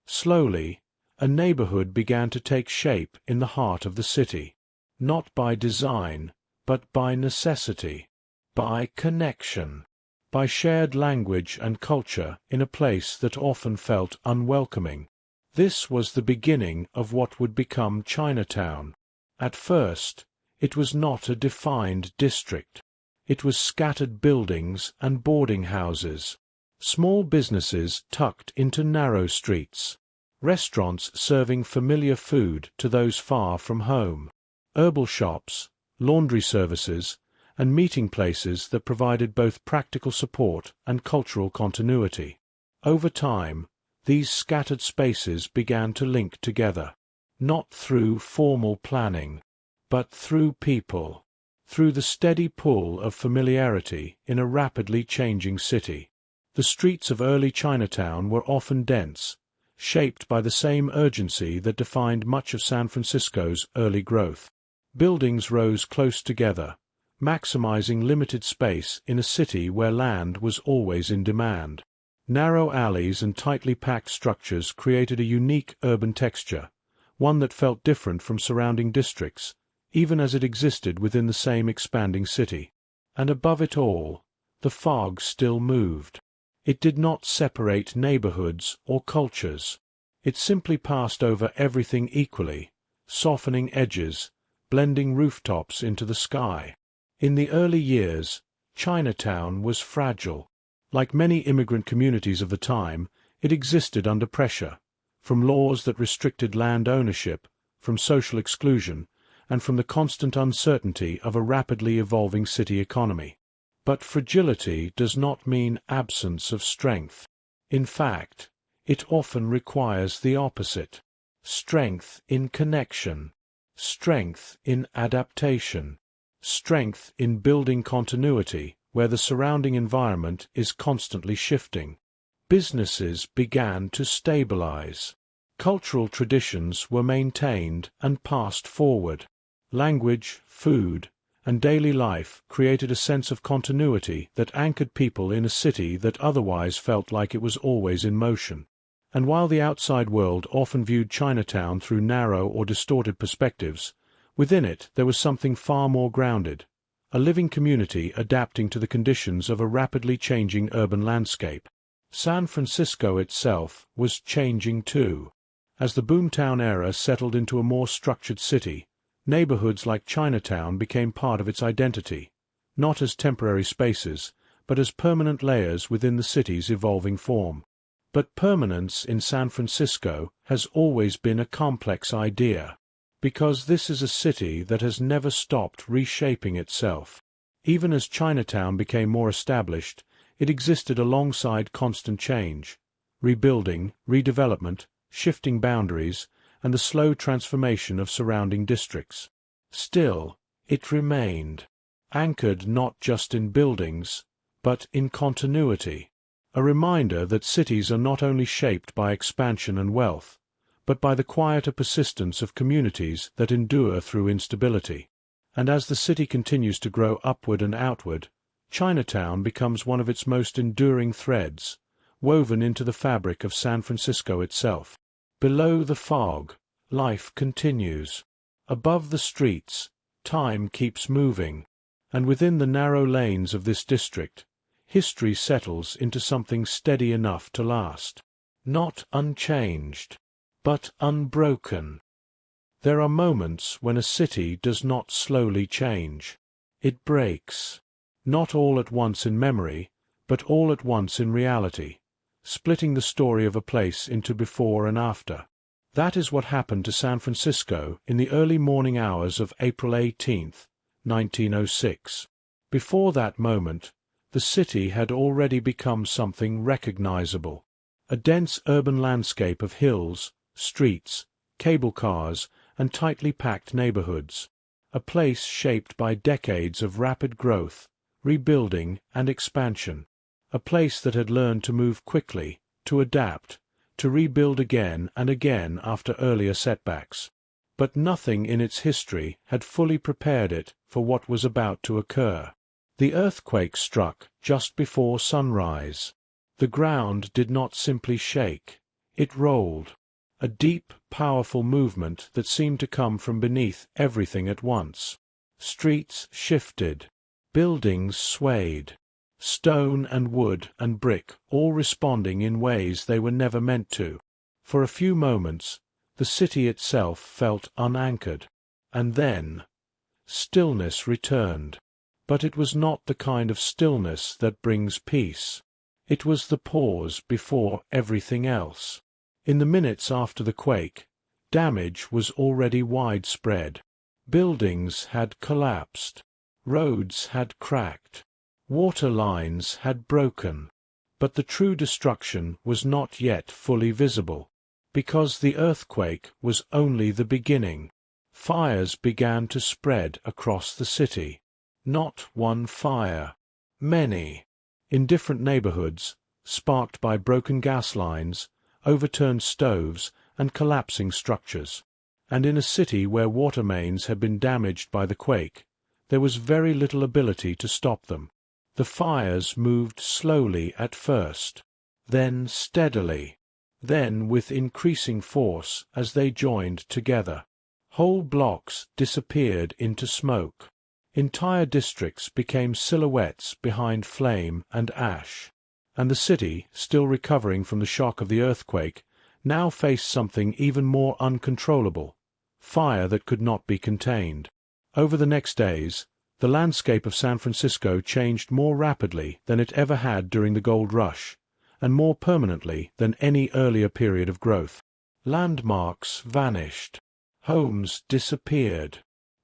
A: Slowly, a neighborhood began to take shape in the heart of the city, not by design, but by necessity, by connection, by shared language and culture in a place that often felt unwelcoming. This was the beginning of what would become Chinatown. At first, it was not a defined district. It was scattered buildings and boarding houses, small businesses tucked into narrow streets, restaurants serving familiar food to those far from home, herbal shops, laundry services, and meeting places that provided both practical support and cultural continuity. Over time, these scattered spaces began to link together, not through formal planning, but through people, through the steady pull of familiarity in a rapidly changing city. The streets of early Chinatown were often dense, shaped by the same urgency that defined much of San Francisco's early growth. Buildings rose close together, maximizing limited space in a city where land was always in demand. Narrow alleys and tightly packed structures created a unique urban texture, one that felt different from surrounding districts, even as it existed within the same expanding city. And above it all, the fog still moved. It did not separate neighborhoods or cultures. It simply passed over everything equally, softening edges, blending rooftops into the sky. In the early years, Chinatown was fragile. Like many immigrant communities of the time, it existed under pressure, from laws that restricted land ownership, from social exclusion, and from the constant uncertainty of a rapidly evolving city economy. But fragility does not mean absence of strength. In fact, it often requires the opposite: strength in connection, strength in adaptation, strength in building continuity where the surrounding environment is constantly shifting. Businesses began to stabilize. Cultural traditions were maintained and passed forward. Language, food, and daily life created a sense of continuity that anchored people in a city that otherwise felt like it was always in motion. And while the outside world often viewed Chinatown through narrow or distorted perspectives, within it there was something far more grounded, a living community adapting to the conditions of a rapidly changing urban landscape. San Francisco itself was changing too. As the boomtown era settled into a more structured city, neighborhoods like Chinatown became part of its identity, not as temporary spaces, but as permanent layers within the city's evolving form. But permanence in San Francisco has always been a complex idea, because this is a city that has never stopped reshaping itself. Even as Chinatown became more established, it existed alongside constant change, rebuilding, redevelopment, shifting boundaries, and the slow transformation of surrounding districts. Still, it remained, anchored not just in buildings, but in continuity, a reminder that cities are not only shaped by expansion and wealth, but by the quieter persistence of communities that endure through instability. And as the city continues to grow upward and outward, Chinatown becomes one of its most enduring threads, woven into the fabric of San Francisco itself. Below the fog, life continues. Above the streets, time keeps moving. And within the narrow lanes of this district, history settles into something steady enough to last. Not unchanged, but unbroken. There are moments when a city does not slowly change. It breaks. Not all at once in memory, but all at once in reality, splitting the story of a place into before and after. That is what happened to San Francisco in the early morning hours of April 18, 1906. Before that moment, the city had already become something recognizable. A dense urban landscape of hills, streets, cable cars, and tightly packed neighborhoods. A place shaped by decades of rapid growth, rebuilding, and expansion. A place that had learned to move quickly, to adapt, to rebuild again and again after earlier setbacks. But nothing in its history had fully prepared it for what was about to occur. The earthquake struck just before sunrise. The ground did not simply shake, it rolled. A deep, powerful movement that seemed to come from beneath everything at once. Streets shifted. Buildings swayed. Stone and wood and brick all responding in ways they were never meant to. For a few moments, the city itself felt unanchored. And then, stillness returned. But it was not the kind of stillness that brings peace. It was the pause before everything else. In the minutes after the quake, damage was already widespread. Buildings had collapsed. Roads had cracked. Water lines had broken. But the true destruction was not yet fully visible, because the earthquake was only the beginning. Fires began to spread across the city. Not one fire. Many. In different neighborhoods, sparked by broken gas lines, overturned stoves, and collapsing structures. And in a city where water mains had been damaged by the quake, there was very little ability to stop them. The fires moved slowly at first, then steadily, then with increasing force as they joined together. Whole blocks disappeared into smoke. Entire districts became silhouettes behind flame and ash. And the city, still recovering from the shock of the earthquake, now faced something even more uncontrollable, fire that could not be contained. Over the next days, the landscape of San Francisco changed more rapidly than it ever had during the gold rush, and more permanently than any earlier period of growth. Landmarks vanished. Homes disappeared.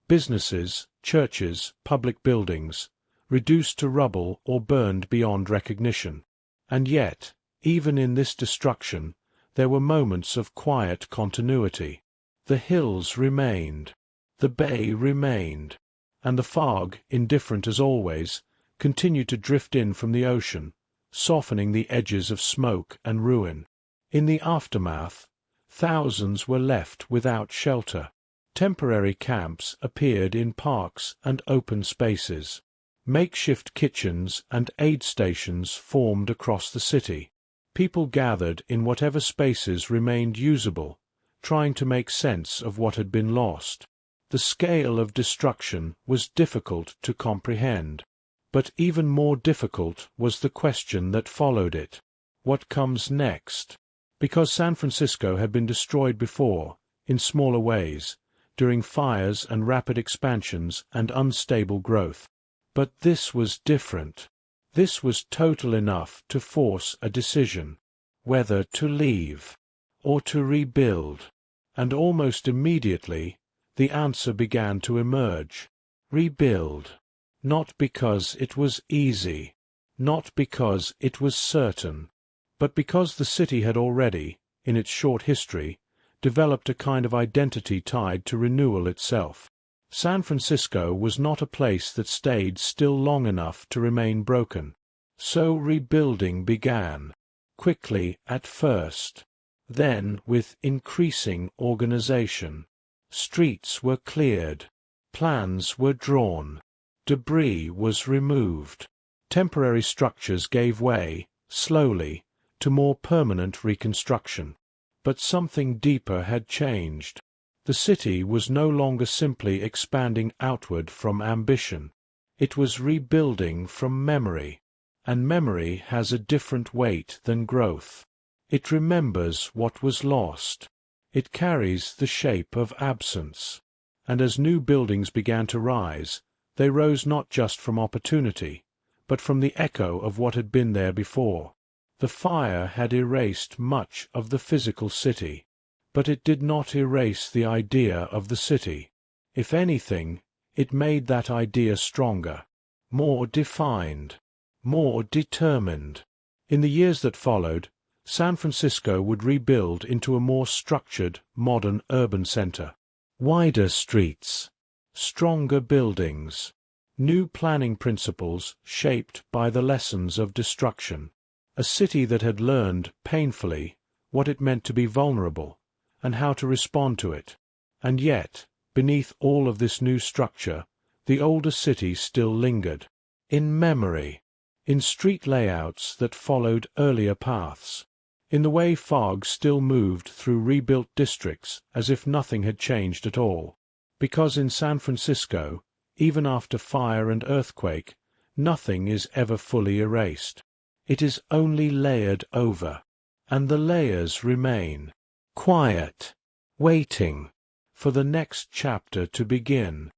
A: Businesses, churches, public buildings, reduced to rubble or burned beyond recognition. And yet, even in this destruction, there were moments of quiet continuity. The hills remained. The bay remained. And the fog, indifferent as always, continued to drift in from the ocean, softening the edges of smoke and ruin. In the aftermath, thousands were left without shelter. Temporary camps appeared in parks and open spaces. Makeshift kitchens and aid stations formed across the city. People gathered in whatever spaces remained usable, trying to make sense of what had been lost. The scale of destruction was difficult to comprehend. But even more difficult was the question that followed it. What comes next? Because San Francisco had been destroyed before, in smaller ways, during fires and rapid expansions and unstable growth. But this was different. This was total enough to force a decision, whether to leave or to rebuild. And almost immediately, the answer began to emerge. Rebuild. Not because it was easy, not because it was certain, but because the city had already, in its short history, developed a kind of identity tied to renewal itself. San Francisco was not a place that stayed still long enough to remain broken. So rebuilding began, quickly at first, Then, with increasing organization, streets were cleared, plans were drawn, debris was removed. Temporary structures gave way, slowly, to more permanent reconstruction. But something deeper had changed. The city was no longer simply expanding outward from ambition. It was rebuilding from memory. And memory has a different weight than growth. It remembers what was lost. It carries the shape of absence. And as new buildings began to rise, they rose not just from opportunity, but from the echo of what had been there before. The fire had erased much of the physical city, but it did not erase the idea of the city. If anything, it made that idea stronger, more defined, more determined. In the years that followed, San Francisco would rebuild into a more structured, modern urban center. Wider streets, stronger buildings, new planning principles shaped by the lessons of destruction. A city that had learned, painfully, what it meant to be vulnerable, and how to respond to it. And yet, beneath all of this new structure, the older city still lingered. In memory, in street layouts that followed earlier paths, in the way fog still moved through rebuilt districts as if nothing had changed at all. Because in San Francisco, even after fire and earthquake, nothing is ever fully erased. It is only layered over, and the layers remain, quiet, waiting for the next chapter to begin.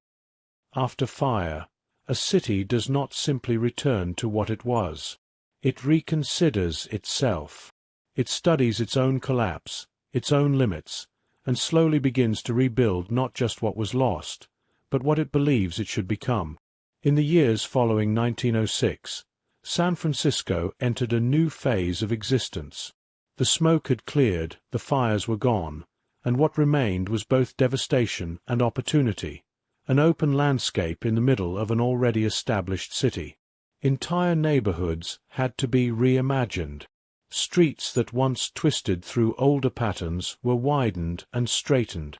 A: After fire, a city does not simply return to what it was. It reconsiders itself. It studies its own collapse, its own limits, and slowly begins to rebuild not just what was lost, but what it believes it should become. In the years following 1906, San Francisco entered a new phase of existence. The smoke had cleared, the fires were gone, and what remained was both devastation and opportunity, an open landscape in the middle of an already established city. Entire neighborhoods had to be reimagined. Streets that once twisted through older patterns were widened and straightened.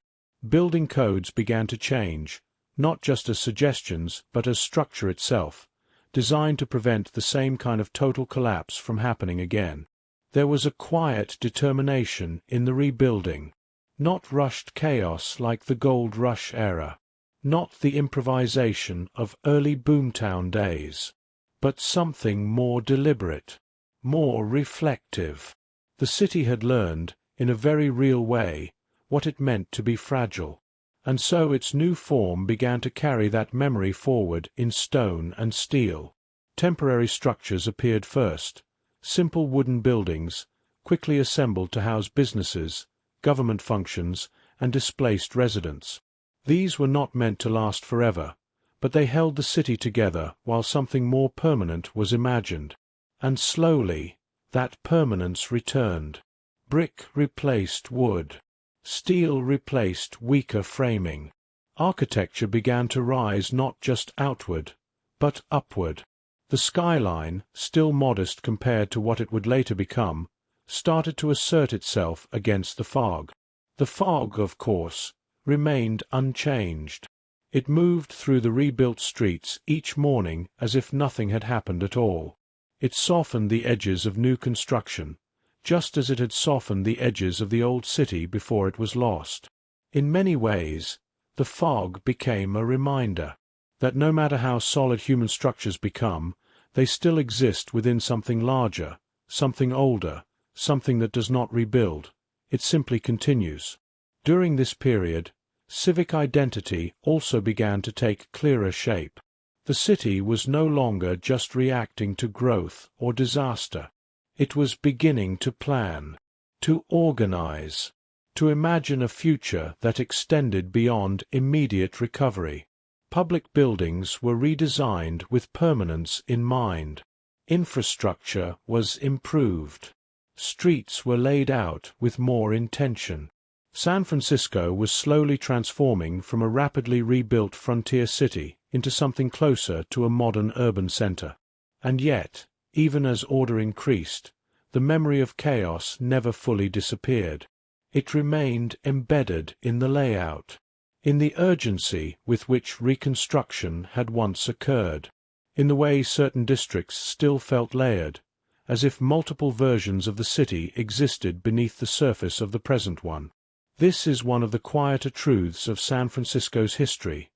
A: Building codes began to change, not just as suggestions but as structure itself, designed to prevent the same kind of total collapse from happening again. There was a quiet determination in the rebuilding, not rushed chaos like the Gold Rush era, not the improvisation of early boomtown days, but something more deliberate, more reflective. The city had learned, in a very real way, what it meant to be fragile, and so its new form began to carry that memory forward in stone and steel. Temporary structures appeared first, simple wooden buildings, quickly assembled to house businesses, government functions, and displaced residents. These were not meant to last forever, but they held the city together while something more permanent was imagined. And slowly, that permanence returned. Brick replaced wood. Steel replaced weaker framing. Architecture began to rise not just outward, but upward. The skyline, still modest compared to what it would later become, started to assert itself against the fog. The fog, of course, remained unchanged. It moved through the rebuilt streets each morning as if nothing had happened at all. It softened the edges of new construction, just as it had softened the edges of the old city before it was lost. In many ways, the fog became a reminder that no matter how solid human structures become, they still exist within something larger, something older, something that does not rebuild. It simply continues. During this period, civic identity also began to take clearer shape. The city was no longer just reacting to growth or disaster. It was beginning to plan, to organize, to imagine a future that extended beyond immediate recovery. Public buildings were redesigned with permanence in mind. Infrastructure was improved. Streets were laid out with more intention. San Francisco was slowly transforming from a rapidly rebuilt frontier city into something closer to a modern urban center. And yet, even as order increased, the memory of chaos never fully disappeared. It remained embedded in the layout, in the urgency with which reconstruction had once occurred, in the way certain districts still felt layered, as if multiple versions of the city existed beneath the surface of the present one. This is one of the quieter truths of San Francisco's history.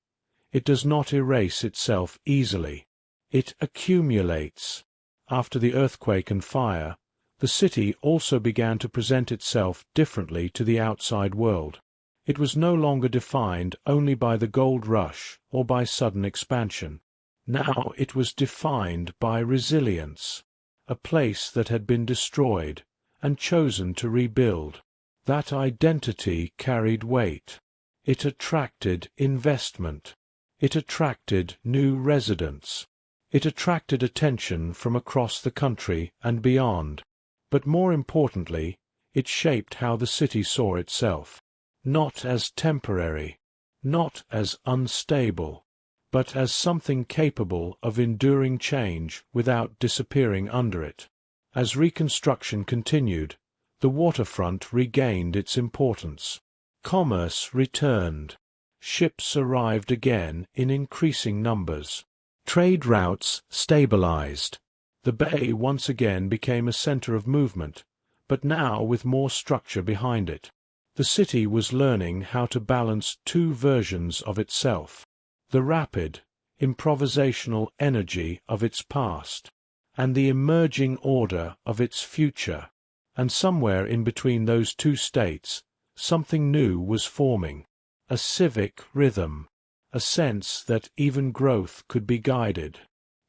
A: It does not erase itself easily. It accumulates. After the earthquake and fire, the city also began to present itself differently to the outside world. It was no longer defined only by the gold rush or by sudden expansion. Now it was defined by resilience, a place that had been destroyed and chosen to rebuild. That identity carried weight. It attracted investment. It attracted new residents. It attracted attention from across the country and beyond. But more importantly, it shaped how the city saw itself. Not as temporary, not as unstable, but as something capable of enduring change without disappearing under it. As reconstruction continued, the waterfront regained its importance. Commerce returned. Ships arrived again in increasing numbers. Trade routes stabilized. The bay once again became a center of movement, but now with more structure behind it. The city was learning how to balance two versions of itself: the rapid, improvisational energy of its past, and the emerging order of its future. And somewhere in between those two states, something new was forming. A civic rhythm, a sense that even growth could be guided.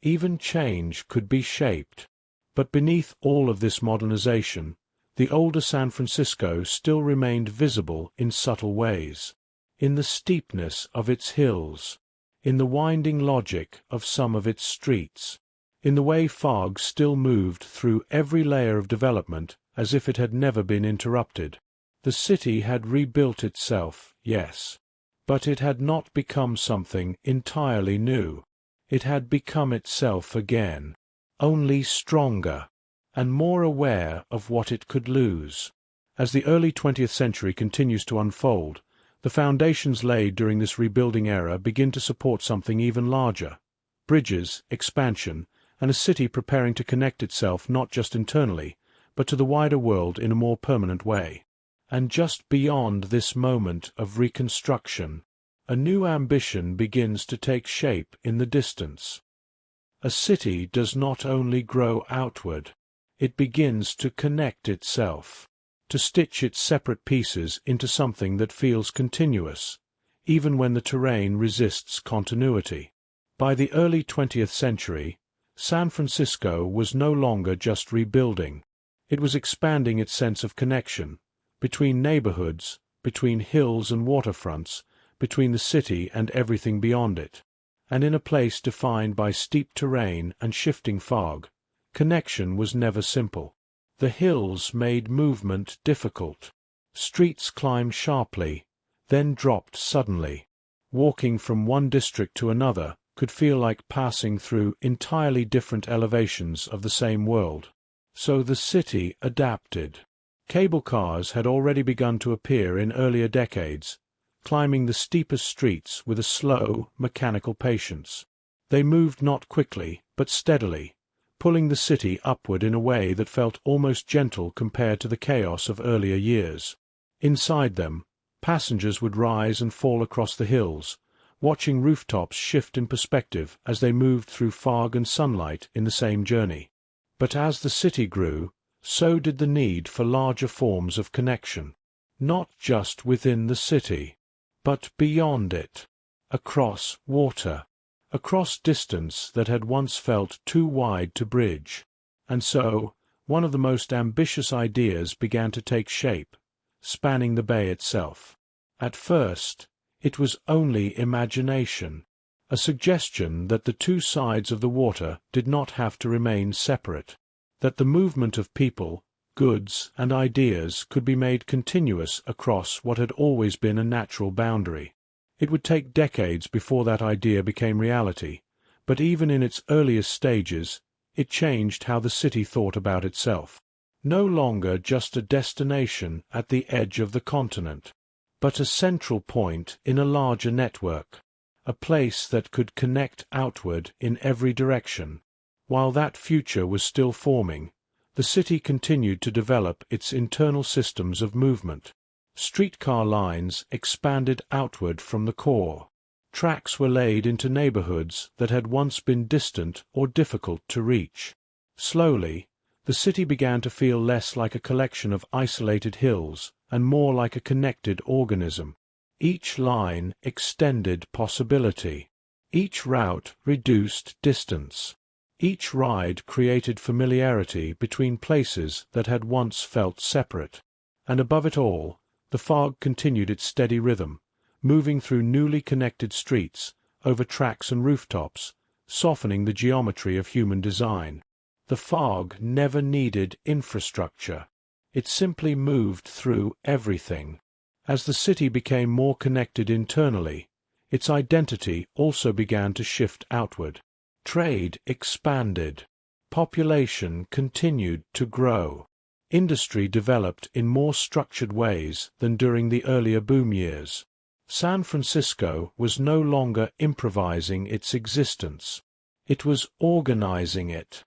A: Even change could be shaped. But beneath all of this modernization, the older San Francisco still remained visible in subtle ways. In the steepness of its hills, in the winding logic of some of its streets, in the way fog still moved through every layer of development as if it had never been interrupted. The city had rebuilt itself, yes, but it had not become something entirely new. It had become itself again, only stronger, and more aware of what it could lose. As the early 20th century continues to unfold, the foundations laid during this rebuilding era begin to support something even larger: bridges, expansion, and a city preparing to connect itself not just internally, but to the wider world in a more permanent way. And just beyond this moment of reconstruction, a new ambition begins to take shape in the distance. A city does not only grow outward, it begins to connect itself, to stitch its separate pieces into something that feels continuous, even when the terrain resists continuity. By the early 20th century, San Francisco was no longer just rebuilding. It was expanding its sense of connection, between neighborhoods, between hills and waterfronts, between the city and everything beyond it. And in a place defined by steep terrain and shifting fog, connection was never simple. The hills made movement difficult. Streets climbed sharply, then dropped suddenly. Walking from one district to another could feel like passing through entirely different elevations of the same world. So the city adapted. Cable cars had already begun to appear in earlier decades, climbing the steepest streets with a slow, mechanical patience. They moved not quickly, but steadily, pulling the city upward in a way that felt almost gentle compared to the chaos of earlier years. Inside them, passengers would rise and fall across the hills, watching rooftops shift in perspective as they moved through fog and sunlight in the same journey. But as the city grew, so did the need for larger forms of connection, not just within the city, but beyond it, across water, across distance that had once felt too wide to bridge. And so, one of the most ambitious ideas began to take shape, spanning the bay itself. At first, it was only imagination, a suggestion that the two sides of the water did not have to remain separate, that the movement of people, goods, and ideas could be made continuous across what had always been a natural boundary. It would take decades before that idea became reality, but even in its earliest stages, it changed how the city thought about itself. No longer just a destination at the edge of the continent, but a central point in a larger network, a place that could connect outward in every direction. While that future was still forming, the city continued to develop its internal systems of movement. Streetcar lines expanded outward from the core. Tracks were laid into neighborhoods that had once been distant or difficult to reach. Slowly, the city began to feel less like a collection of isolated hills and more like a connected organism. Each line extended possibility. Each route reduced distance. Each ride created familiarity between places that had once felt separate. And above it all, the fog continued its steady rhythm, moving through newly connected streets, over tracks and rooftops, softening the geometry of human design. The fog never needed infrastructure. It simply moved through everything. As the city became more connected internally, its identity also began to shift outward. Trade expanded. Population continued to grow. Industry developed in more structured ways than during the earlier boom years. San Francisco was no longer improvising its existence. It was organizing it.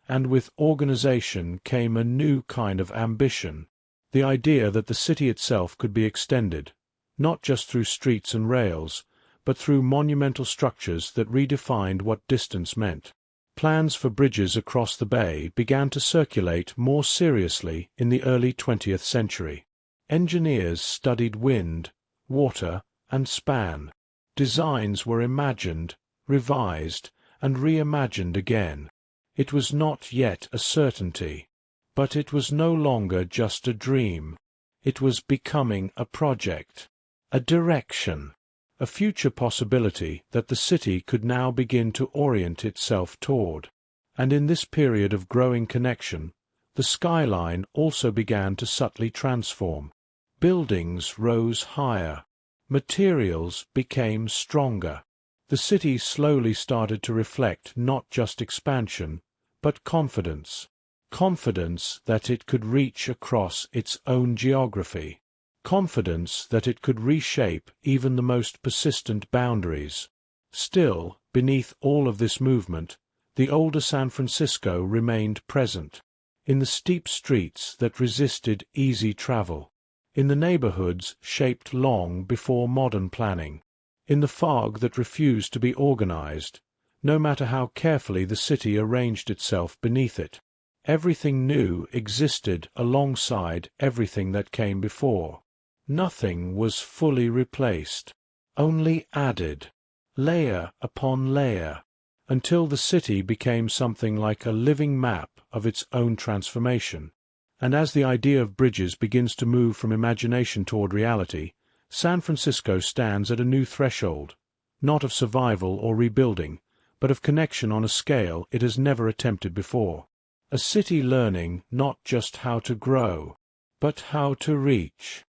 A: And with organization came a new kind of ambition, the idea that the city itself could be extended, not just through streets and rails, but through monumental structures that redefined what distance meant. Plans for bridges across the bay began to circulate more seriously in the early 20th century. Engineers studied wind, water, and span. Designs were imagined, revised, and reimagined again. It was not yet a certainty, but it was no longer just a dream. It was becoming a project, a direction, a future possibility that the city could now begin to orient itself toward. And in this period of growing connection, the skyline also began to subtly transform. Buildings rose higher. Materials became stronger. The city slowly started to reflect not just expansion, but confidence. Confidence that it could reach across its own geography. Confidence that it could reshape even the most persistent boundaries. Still, beneath all of this movement, the older San Francisco remained present. In the steep streets that resisted easy travel. In the neighborhoods shaped long before modern planning. In the fog that refused to be organized, no matter how carefully the city arranged itself beneath it. Everything new existed alongside everything that came before. Nothing was fully replaced, only added, layer upon layer, until the city became something like a living map of its own transformation. And as the idea of bridges begins to move from imagination toward reality, San Francisco stands at a new threshold, not of survival or rebuilding, but of connection on a scale it has never attempted before. A city learning not just how to grow, but how to reach.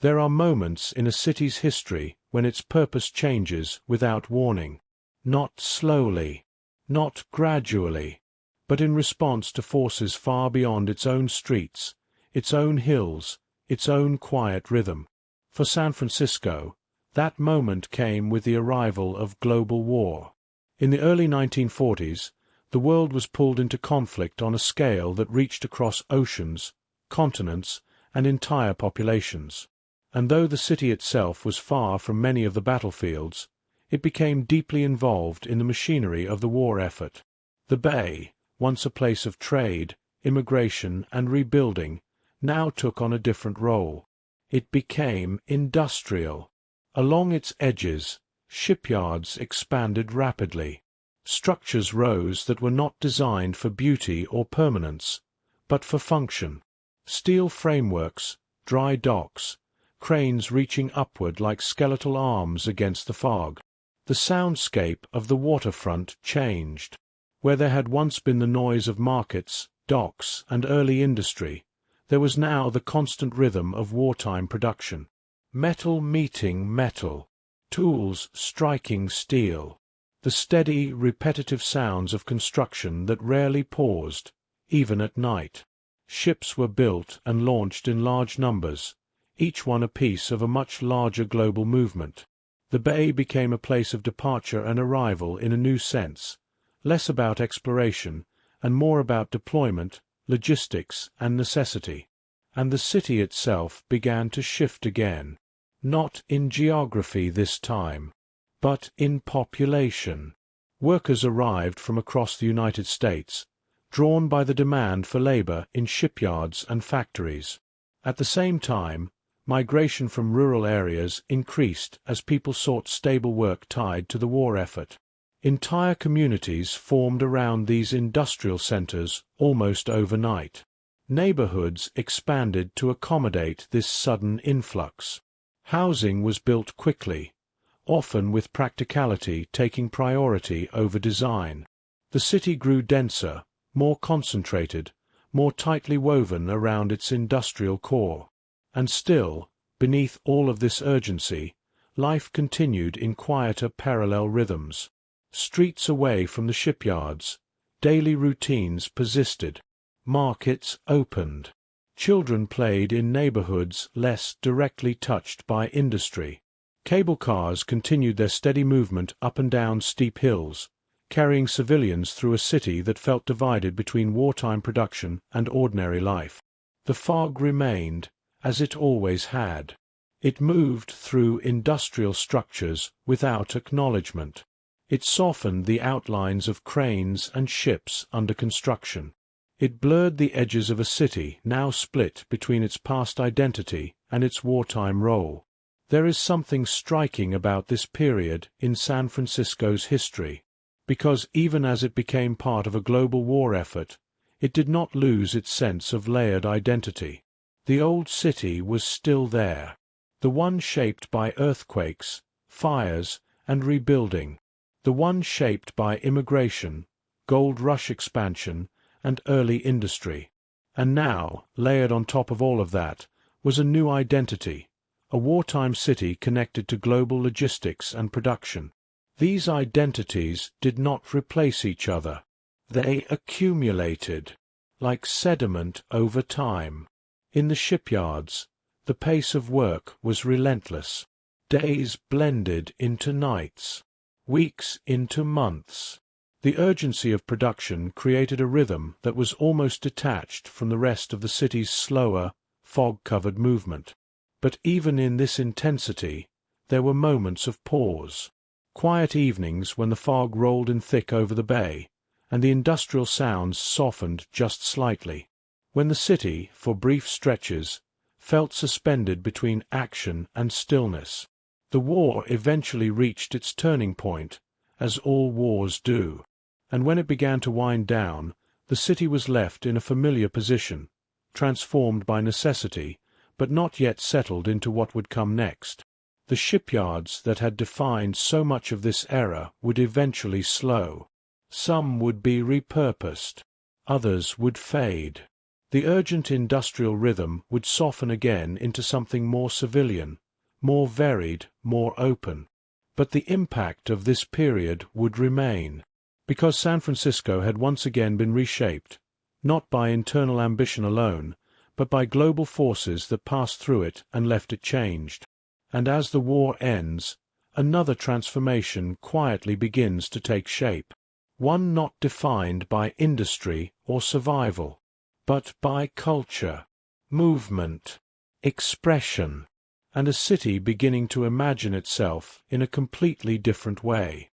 A: There are moments in a city's history when its purpose changes without warning, not slowly, not gradually, but in response to forces far beyond its own streets, its own hills, its own quiet rhythm. For San Francisco, that moment came with the arrival of global war. In the early 1940s, the world was pulled into conflict on a scale that reached across oceans, continents, and entire populations. And though the city itself was far from many of the battlefields, it became deeply involved in the machinery of the war effort. The Bay, once a place of trade, immigration, and rebuilding, now took on a different role. It became industrial. Along its edges, shipyards expanded rapidly. Structures rose that were not designed for beauty or permanence, but for function. Steel frameworks, dry docks, cranes reaching upward like skeletal arms against the fog. The soundscape of the waterfront changed. Where there had once been the noise of markets, docks, and early industry, there was now the constant rhythm of wartime production. Metal meeting metal, tools striking steel, the steady, repetitive sounds of construction that rarely paused, even at night. Ships were built and launched in large numbers, each one a piece of a much larger global movement. The bay became a place of departure and arrival in a new sense, less about exploration and more about deployment, logistics, and necessity. And the city itself began to shift again, not in geography this time, but in population. Workers arrived from across the United States, drawn by the demand for labor in shipyards and factories. At the same time, migration from rural areas increased as people sought stable work tied to the war effort. Entire communities formed around these industrial centers almost overnight. Neighborhoods expanded to accommodate this sudden influx. Housing was built quickly, often with practicality taking priority over design. The city grew denser, more concentrated, more tightly woven around its industrial core. And still, beneath all of this urgency, life continued in quieter parallel rhythms. Streets away from the shipyards, daily routines persisted. Markets opened. Children played in neighborhoods less directly touched by industry. Cable cars continued their steady movement up and down steep hills, carrying civilians through a city that felt divided between wartime production and ordinary life. The fog remained, as it always had. It moved through industrial structures without acknowledgement. It softened the outlines of cranes and ships under construction. It blurred the edges of a city now split between its past identity and its wartime role. There is something striking about this period in San Francisco's history, because even as it became part of a global war effort, it did not lose its sense of layered identity. The old city was still there, the one shaped by earthquakes, fires, and rebuilding, the one shaped by immigration, gold rush expansion, and early industry. And now, layered on top of all of that, was a new identity, a wartime city connected to global logistics and production. These identities did not replace each other. They accumulated, like sediment over time. In the shipyards, the pace of work was relentless. Days blended into nights, weeks into months. The urgency of production created a rhythm that was almost detached from the rest of the city's slower, fog-covered movement. But even in this intensity, there were moments of pause. Quiet evenings when the fog rolled in thick over the bay, and the industrial sounds softened just slightly. When the city, for brief stretches, felt suspended between action and stillness. The war eventually reached its turning point, as all wars do. And when it began to wind down, the city was left in a familiar position, transformed by necessity, but not yet settled into what would come next. The shipyards that had defined so much of this era would eventually slow. Some would be repurposed. Others would fade. The urgent industrial rhythm would soften again into something more civilian, more varied, more open. But the impact of this period would remain, because San Francisco had once again been reshaped, not by internal ambition alone, but by global forces that passed through it and left it changed. And as the war ends, another transformation quietly begins to take shape, one not defined by industry or survival, but by culture, movement, expression, and a city beginning to imagine itself in a completely different way.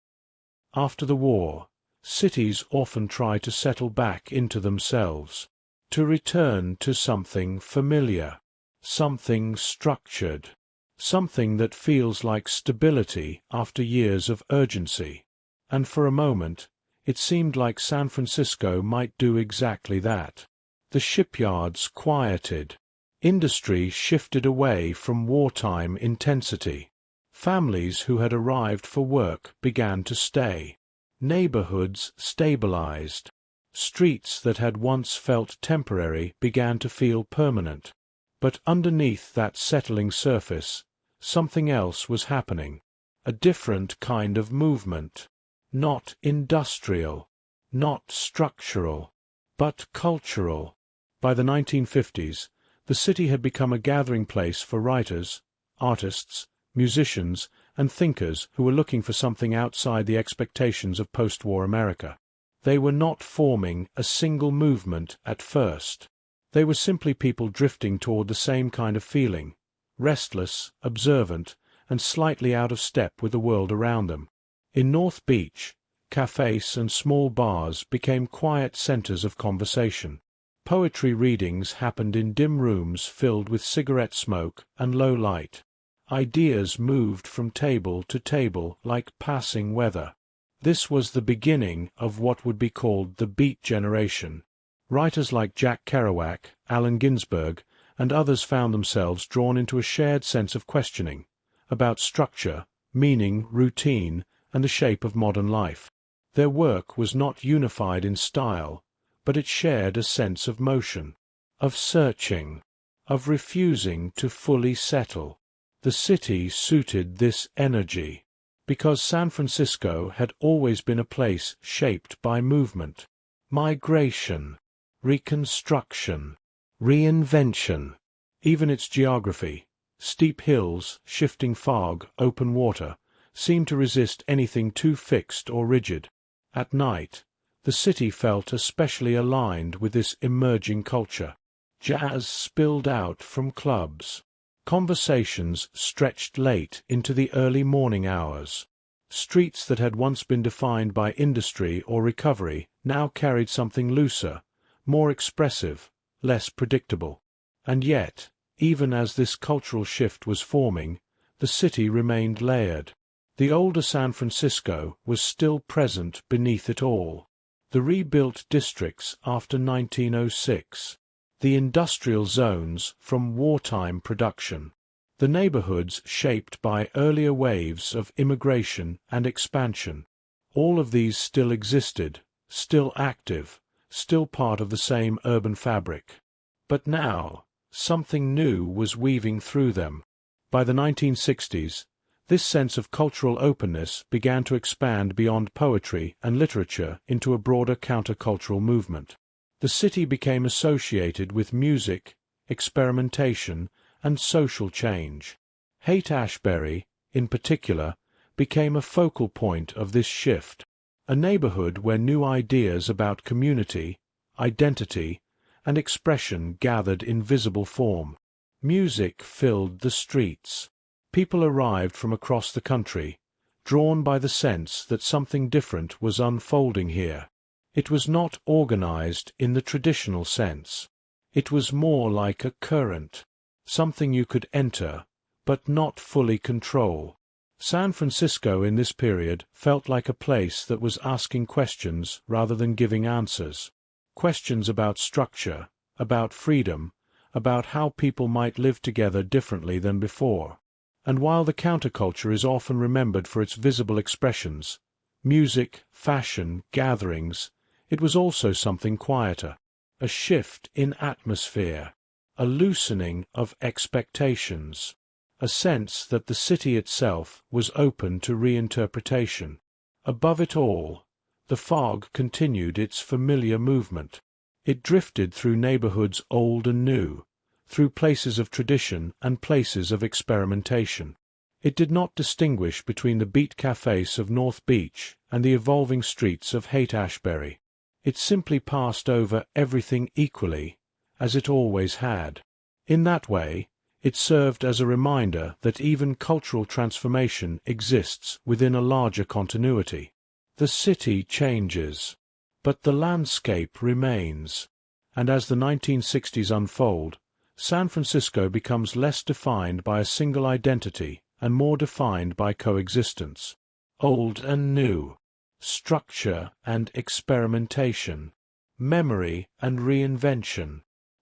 A: After the war, cities often try to settle back into themselves, to return to something familiar, something structured, something that feels like stability after years of urgency. And for a moment, it seemed like San Francisco might do exactly that. The shipyards quieted. Industry shifted away from wartime intensity. Families who had arrived for work began to stay. Neighborhoods stabilized. Streets that had once felt temporary began to feel permanent. But underneath that settling surface, something else was happening. A different kind of movement. Not industrial, not structural, but cultural. By the 1950s, the city had become a gathering place for writers, artists, musicians, and thinkers who were looking for something outside the expectations of post-war America. They were not forming a single movement at first. They were simply people drifting toward the same kind of feeling, restless, observant, and slightly out of step with the world around them. In North Beach, cafes and small bars became quiet centers of conversation. Poetry readings happened in dim rooms filled with cigarette smoke and low light. Ideas moved from table to table like passing weather. This was the beginning of what would be called the Beat generation. Writers like Jack Kerouac, Allen Ginsberg, and others found themselves drawn into a shared sense of questioning about structure, meaning, routine, and the shape of modern life. Their work was not unified in style, but it shared a sense of motion, of searching, of refusing to fully settle. The city suited this energy, because San Francisco had always been a place shaped by movement, migration, reconstruction, reinvention. Even its geography, steep hills, shifting fog, open water, seemed to resist anything too fixed or rigid. At night, the city felt especially aligned with this emerging culture. Jazz spilled out from clubs. Conversations stretched late into the early morning hours. Streets that had once been defined by industry or recovery now carried something looser, more expressive, less predictable. And yet, even as this cultural shift was forming, the city remained layered. The older San Francisco was still present beneath it all. The rebuilt districts after 1906. The industrial zones from wartime production. The neighborhoods shaped by earlier waves of immigration and expansion. All of these still existed, still active, still part of the same urban fabric. But now, something new was weaving through them. By the 1960s, this sense of cultural openness began to expand beyond poetry and literature into a broader countercultural movement. The city became associated with music, experimentation, and social change. Haight-Ashbury, in particular, became a focal point of this shift, a neighborhood where new ideas about community, identity, and expression gathered in visible form. Music filled the streets. People arrived from across the country, drawn by the sense that something different was unfolding here. It was not organized in the traditional sense. It was more like a current, something you could enter, but not fully control. San Francisco in this period felt like a place that was asking questions rather than giving answers. Questions about structure, about freedom, about how people might live together differently than before. And while the counterculture is often remembered for its visible expressions, music, fashion, gatherings, it was also something quieter, a shift in atmosphere, a loosening of expectations, a sense that the city itself was open to reinterpretation. Above it all, the fog continued its familiar movement. It drifted through neighborhoods old and new, through places of tradition and places of experimentation. It did not distinguish between the beat cafes of North Beach and the evolving streets of Haight-Ashbury. It simply passed over everything equally, as it always had. In that way, it served as a reminder that even cultural transformation exists within a larger continuity. The city changes, but the landscape remains. And as the 1960s unfold, San Francisco becomes less defined by a single identity and more defined by coexistence. Old and new, structure and experimentation, memory and reinvention,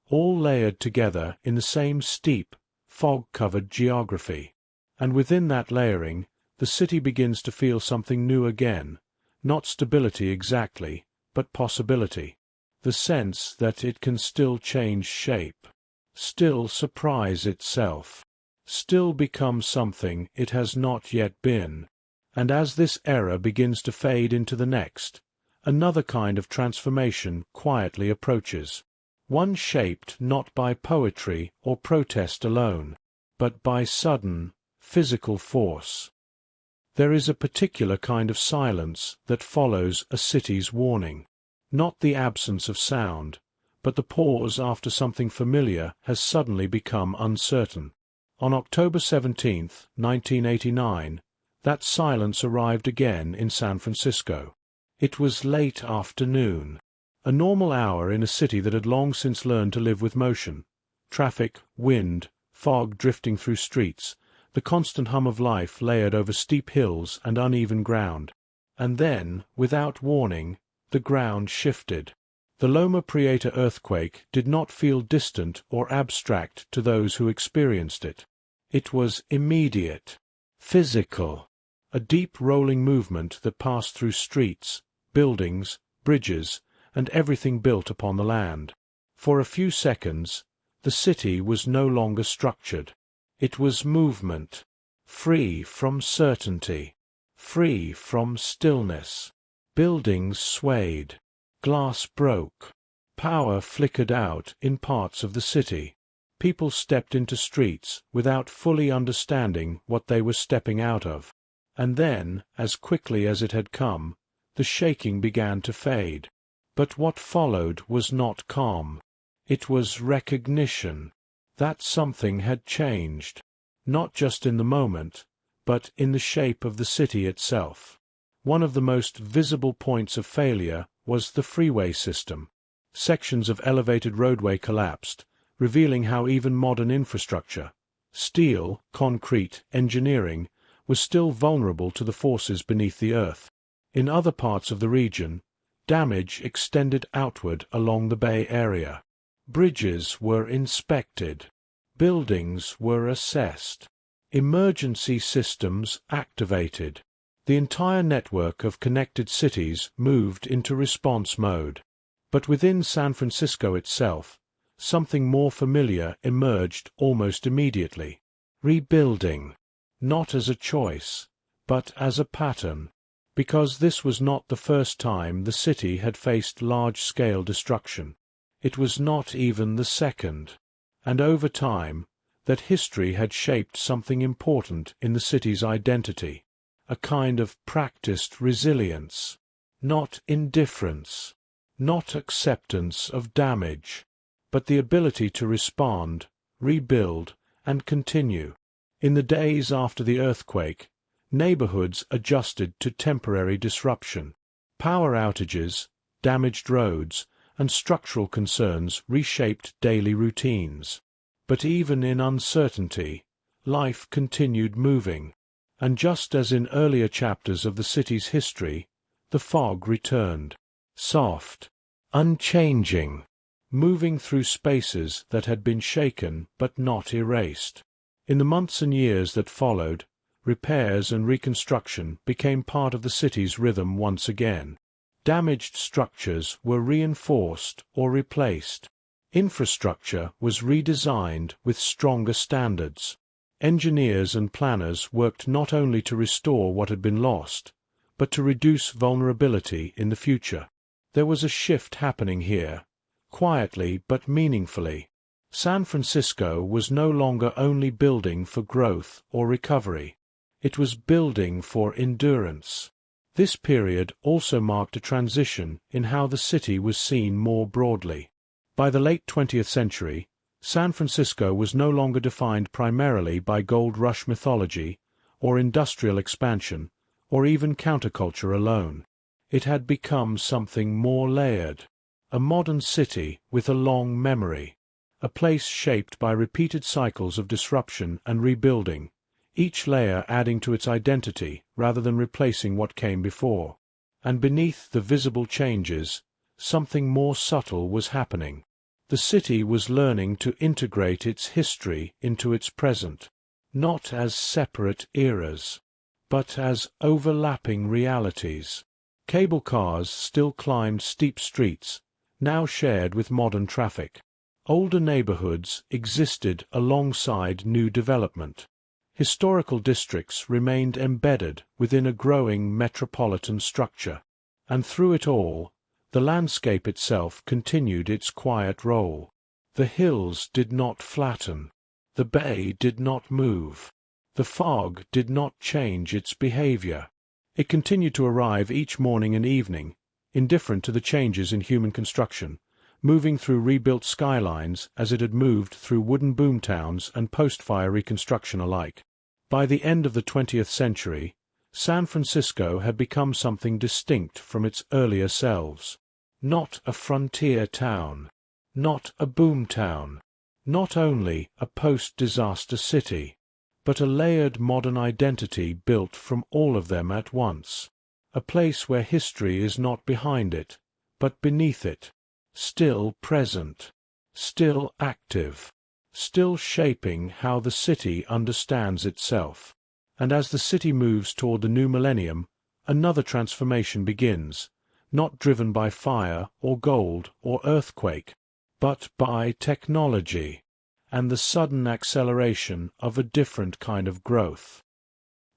A: all layered together in the same steep, fog-covered geography. And within that layering, the city begins to feel something new again, not stability exactly, but possibility. The sense that it can still change shape, still surprise itself, still become something it has not yet been. And as this era begins to fade into the next, another kind of transformation quietly approaches. one shaped not by poetry or protest alone, but by sudden, physical force. There is a particular kind of silence that follows a city's warning. Not the absence of sound, but the pause after something familiar has suddenly become uncertain. On October 17, 1989, that silence arrived again in San Francisco. It was late afternoon, a normal hour in a city that had long since learned to live with motion. Traffic, wind, fog drifting through streets, the constant hum of life layered over steep hills and uneven ground. And then, without warning, the ground shifted. The Loma Prieta earthquake did not feel distant or abstract to those who experienced it. It was immediate, physical, a deep rolling movement that passed through streets, buildings, bridges, and everything built upon the land. For a few seconds, the city was no longer structured. It was movement, free from certainty, free from stillness. Buildings swayed, glass broke, power flickered out in parts of the city. People stepped into streets without fully understanding what they were stepping out of. And then, as quickly as it had come, the shaking began to fade. But what followed was not calm. It was recognition that something had changed, not just in the moment, but in the shape of the city itself. One of the most visible points of failure was the freeway system. Sections of elevated roadway collapsed, revealing how even modern infrastructure, steel, concrete, engineering, was still vulnerable to the forces beneath the earth. In other parts of the region, damage extended outward along the Bay Area. Bridges were inspected. Buildings were assessed. Emergency systems activated. The entire network of connected cities moved into response mode. But within San Francisco itself, something more familiar emerged almost immediately. Rebuilding. Not as a choice, but as a pattern. Because this was not the first time the city had faced large-scale destruction. It was not even the second. And over time, that history had shaped something important in the city's identity. A kind of practiced resilience. Not indifference. Not acceptance of damage. But the ability to respond, rebuild, and continue. In the days after the earthquake, neighborhoods adjusted to temporary disruption. Power outages, damaged roads, and structural concerns reshaped daily routines. But even in uncertainty, life continued moving. And just as in earlier chapters of the city's history, the fog returned. Soft, unchanging, moving through spaces that had been shaken but not erased. In the months and years that followed, repairs and reconstruction became part of the city's rhythm once again. Damaged structures were reinforced or replaced. Infrastructure was redesigned with stronger standards. Engineers and planners worked not only to restore what had been lost, but to reduce vulnerability in the future. There was a shift happening here, quietly but meaningfully. San Francisco was no longer only building for growth or recovery. It was building for endurance. This period also marked a transition in how the city was seen more broadly. By the late 20th century, San Francisco was no longer defined primarily by gold rush mythology, or industrial expansion, or even counterculture alone. It had become something more layered. A modern city with a long memory. A place shaped by repeated cycles of disruption and rebuilding, each layer adding to its identity rather than replacing what came before. And beneath the visible changes, something more subtle was happening. The city was learning to integrate its history into its present, not as separate eras, but as overlapping realities. Cable cars still climbed steep streets, now shared with modern traffic. Older neighborhoods existed alongside new development. Historical districts remained embedded within a growing metropolitan structure. And through it all, The landscape itself continued its quiet role. The hills did not flatten. The bay did not move. The fog did not change its behavior. It continued to arrive each morning and evening, indifferent to the changes in human construction, moving through rebuilt skylines as it had moved through wooden boomtowns and post-fire reconstruction alike. By the end of the 20th century, San Francisco had become something distinct from its earlier selves. Not a frontier town. Not a boomtown. Not only a post-disaster city, but a layered modern identity built from all of them at once. A place where history is not behind it, but beneath it. Still present. Still active. Still shaping how the city understands itself. And as the city moves toward the new millennium, another transformation begins, not driven by fire or gold or earthquake, but by technology and the sudden acceleration of a different kind of growth.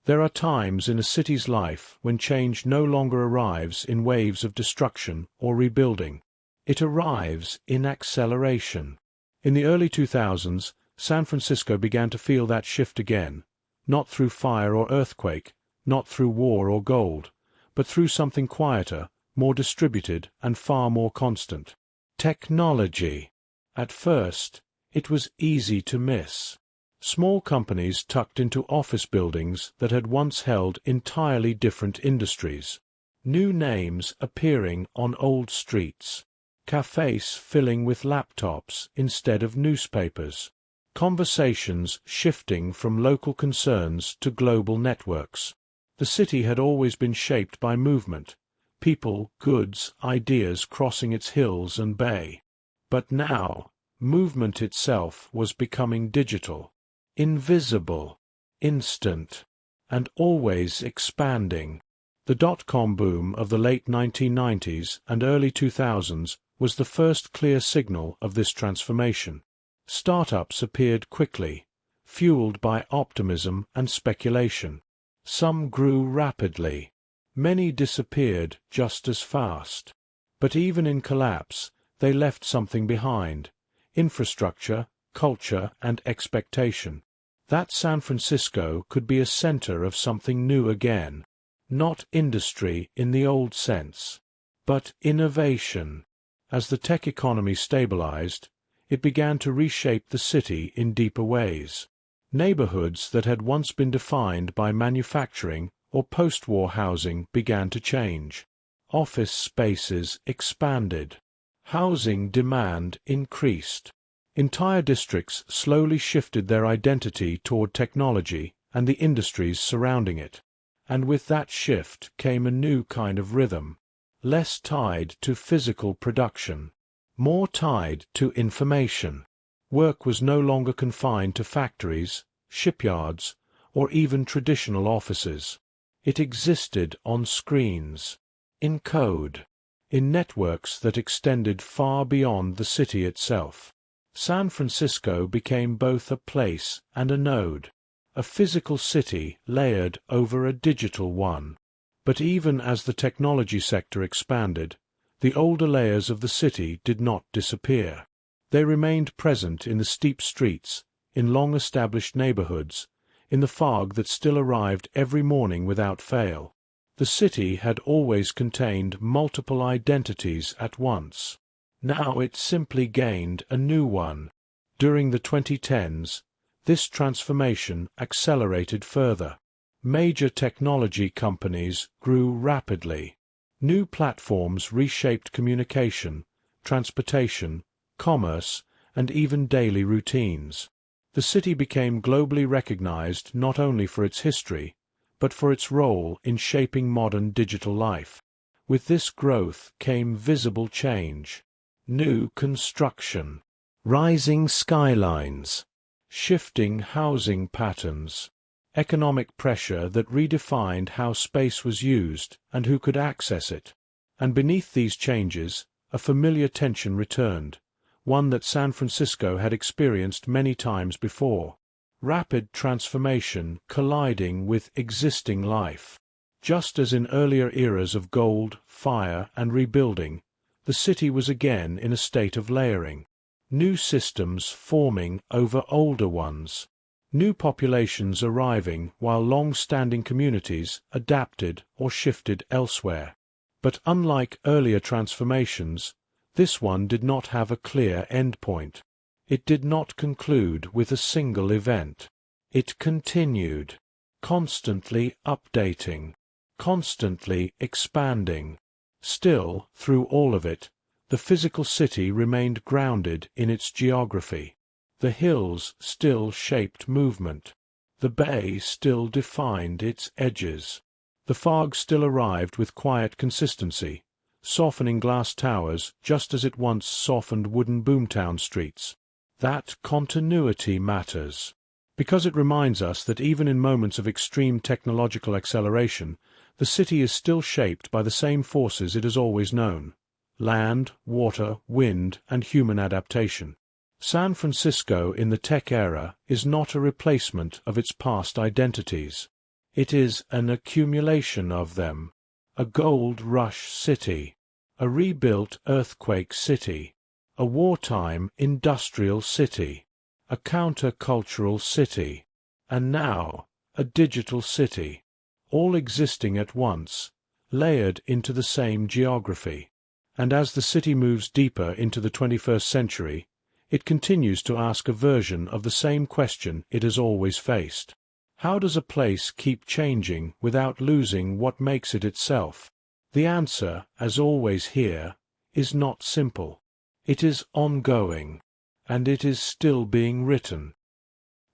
A: There are times in a city's life when change no longer arrives in waves of destruction or rebuilding. It arrives in acceleration. In the early 2000s, San Francisco began to feel that shift again, not through fire or earthquake, not through war or gold, but through something quieter, more distributed, and far more constant. Technology. At first, it was easy to miss. Small companies tucked into office buildings that had once held entirely different industries. New names appearing on old streets. Cafes filling with laptops instead of newspapers. Conversations shifting from local concerns to global networks. The city had always been shaped by movement. People, goods, ideas crossing its hills and bay. But now, movement itself was becoming digital. Invisible. Instant. And always expanding. The dot-com boom of the late 1990s and early 2000s was the first clear signal of this transformation. Startups appeared quickly, fueled by optimism and speculation. Some grew rapidly. Many disappeared just as fast. But even in collapse, they left something behind: infrastructure, culture, and expectation. That San Francisco could be a center of something new again. Not industry in the old sense, but innovation. As the tech economy stabilized, it began to reshape the city in deeper ways. Neighborhoods that had once been defined by manufacturing or post-war housing began to change. Office spaces expanded. Housing demand increased. Entire districts slowly shifted their identity toward technology and the industries surrounding it. And with that shift came a new kind of rhythm. Less tied to physical production, more tied to information. Work was no longer confined to factories, shipyards, or even traditional offices. It existed on screens, in code, in networks that extended far beyond the city itself. San Francisco became both a place and a node, a physical city layered over a digital one. But even as the technology sector expanded, the older layers of the city did not disappear. They remained present in the steep streets, in long-established neighborhoods, in the fog that still arrived every morning without fail. The city had always contained multiple identities at once. Now it simply gained a new one. During the 2010s, this transformation accelerated further. Major technology companies grew rapidly. New platforms reshaped communication, transportation, commerce, and even daily routines. The city became globally recognized not only for its history, but for its role in shaping modern digital life. With this growth came visible change. New construction, rising skylines, shifting housing patterns, economic pressure that redefined how space was used and who could access it. And beneath these changes, a familiar tension returned, one that San Francisco had experienced many times before. Rapid transformation colliding with existing life. Just as in earlier eras of gold, fire, and rebuilding, the city was again in a state of layering. New systems forming over older ones. New populations arriving while long-standing communities adapted or shifted elsewhere. But unlike earlier transformations, this one did not have a clear endpoint. It did not conclude with a single event. It continued, constantly updating, constantly expanding. Still, through all of it, the physical city remained grounded in its geography. The hills still shaped movement. The bay still defined its edges. The fog still arrived with quiet consistency, softening glass towers just as it once softened wooden boomtown streets. That continuity matters, because it reminds us that even in moments of extreme technological acceleration, the city is still shaped by the same forces it has always known: land, water, wind, and human adaptation. San Francisco in the tech era is not a replacement of its past identities. It is an accumulation of them. A gold rush city, a rebuilt earthquake city, a wartime industrial city, a countercultural city, and now a digital city, all existing at once, layered into the same geography. And as the city moves deeper into the 21st century, it continues to ask a version of the same question it has always faced. How does a place keep changing without losing what makes it itself? The answer, as always here, is not simple. It is ongoing, and it is still being written.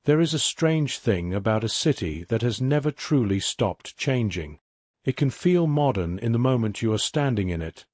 A: There is a strange thing about a city that has never truly stopped changing. It can feel modern in the moment you are standing in it,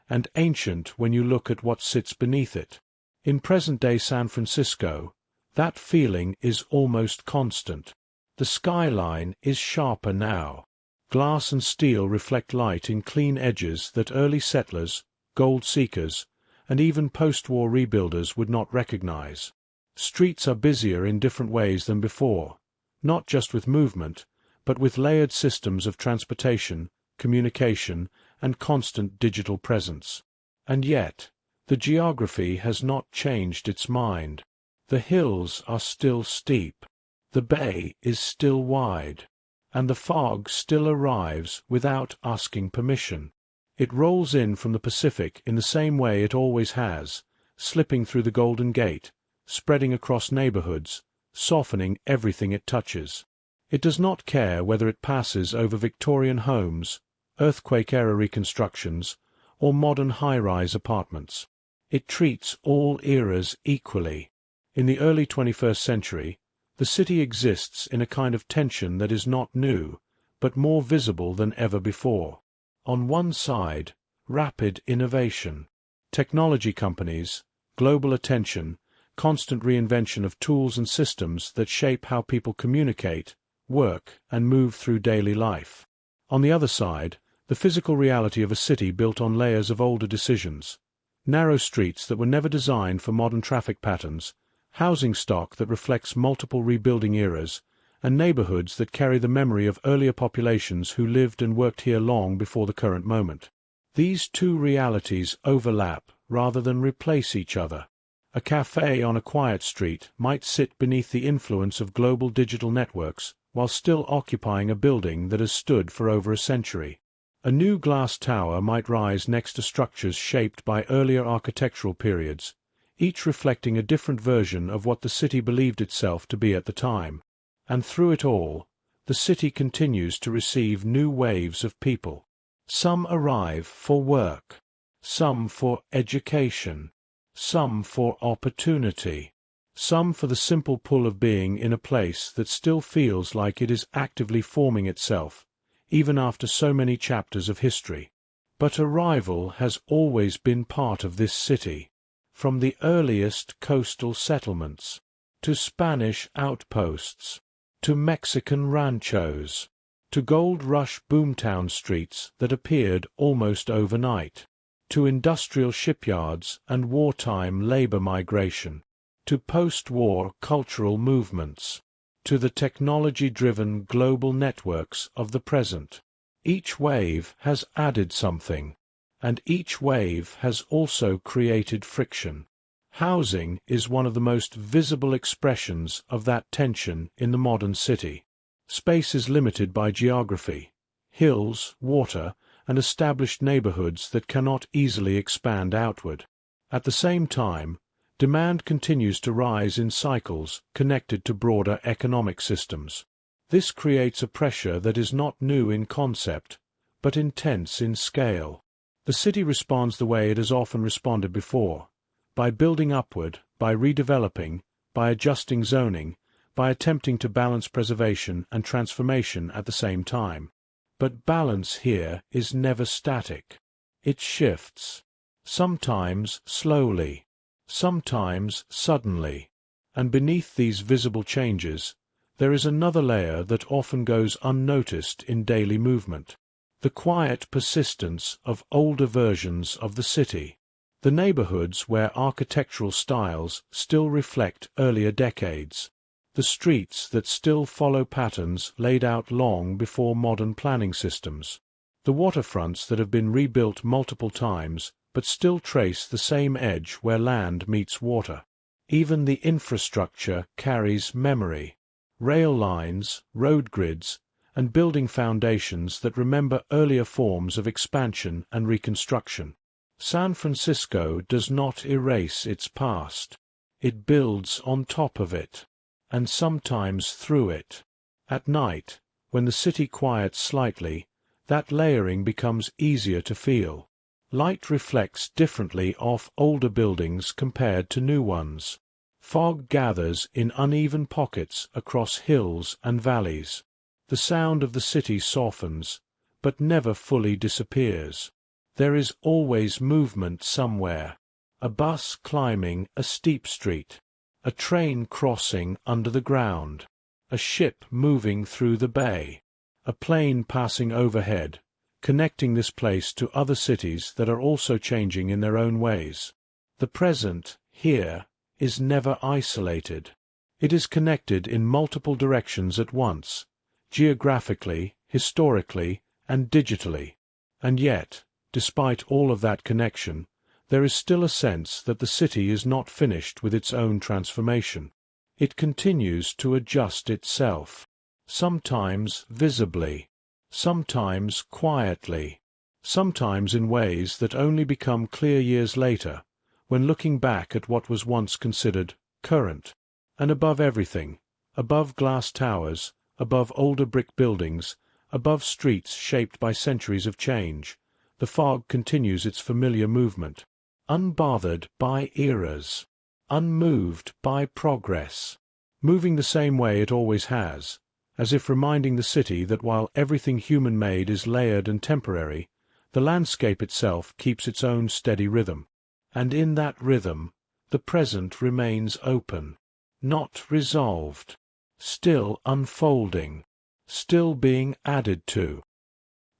A: and ancient when you look at what sits beneath it. In present-day San Francisco, that feeling is almost constant. The skyline is sharper now. Glass and steel reflect light in clean edges that early settlers, gold seekers, and even post-war rebuilders would not recognize. Streets are busier in different ways than before, not just with movement, but with layered systems of transportation, communication, and constant digital presence. And yet, the geography has not changed its mind. The hills are still steep, the bay is still wide, and the fog still arrives without asking permission. It rolls in from the Pacific in the same way it always has, slipping through the Golden Gate, spreading across neighborhoods, softening everything it touches. It does not care whether it passes over Victorian homes, earthquake-era reconstructions, or modern high-rise apartments. It treats all eras equally. In the early 21st century, the city exists in a kind of tension that is not new, but more visible than ever before. On one side, rapid innovation. Technology companies, global attention, constant reinvention of tools and systems that shape how people communicate, work, and move through daily life. On the other side, the physical reality of a city built on layers of older decisions. Narrow streets that were never designed for modern traffic patterns, housing stock that reflects multiple rebuilding eras, and neighborhoods that carry the memory of earlier populations who lived and worked here long before the current moment. These two realities overlap rather than replace each other. A cafe on a quiet street might sit beneath the influence of global digital networks while still occupying a building that has stood for over a century. A new glass tower might rise next to structures shaped by earlier architectural periods, each reflecting a different version of what the city believed itself to be at the time. And through it all, the city continues to receive new waves of people. Some arrive for work, some for education, some for opportunity, some for the simple pull of being in a place that still feels like it is actively forming itself, even after so many chapters of history. But arrival has always been part of this city, from the earliest coastal settlements, to Spanish outposts, to Mexican ranchos, to gold rush boomtown streets that appeared almost overnight, to industrial shipyards and wartime labor migration, to post-war cultural movements, to the technology-driven global networks of the present. Each wave has added something, and each wave has also created friction. Housing is one of the most visible expressions of that tension in the modern city. Space is limited by geography, hills, water, and established neighborhoods that cannot easily expand outward. At the same time, demand continues to rise in cycles connected to broader economic systems. This creates a pressure that is not new in concept, but intense in scale. The city responds the way it has often responded before, by building upward, by redeveloping, by adjusting zoning, by attempting to balance preservation and transformation at the same time. But balance here is never static. It shifts. Sometimes slowly, sometimes suddenly. And beneath these visible changes, there is another layer that often goes unnoticed in daily movement. The quiet persistence of older versions of the city. The neighborhoods where architectural styles still reflect earlier decades. The streets that still follow patterns laid out long before modern planning systems. The waterfronts that have been rebuilt multiple times but still trace the same edge where land meets water. Even the infrastructure carries memory. Rail lines, road grids, and building foundations that remember earlier forms of expansion and reconstruction. San Francisco does not erase its past. It builds on top of it, and sometimes through it. At night, when the city quiets slightly, that layering becomes easier to feel. Light reflects differently off older buildings compared to new ones. Fog gathers in uneven pockets across hills and valleys. The sound of the city softens, but never fully disappears. There is always movement somewhere. A bus climbing a steep street. A train crossing under the ground. A ship moving through the bay. A plane passing overhead, connecting this place to other cities that are also changing in their own ways. The present, here, is never isolated. It is connected in multiple directions at once, geographically, historically, and digitally. And yet, despite all of that connection, there is still a sense that the city is not finished with its own transformation. It continues to adjust itself, sometimes visibly, sometimes quietly, sometimes in ways that only become clear years later, when looking back at what was once considered current. And above everything, above glass towers, above older brick buildings, above streets shaped by centuries of change, the fog continues its familiar movement, unbothered by eras, unmoved by progress, moving the same way it always has, as if reminding the city that while everything human-made is layered and temporary, the landscape itself keeps its own steady rhythm. And in that rhythm, the present remains open, not resolved, still unfolding, still being added to.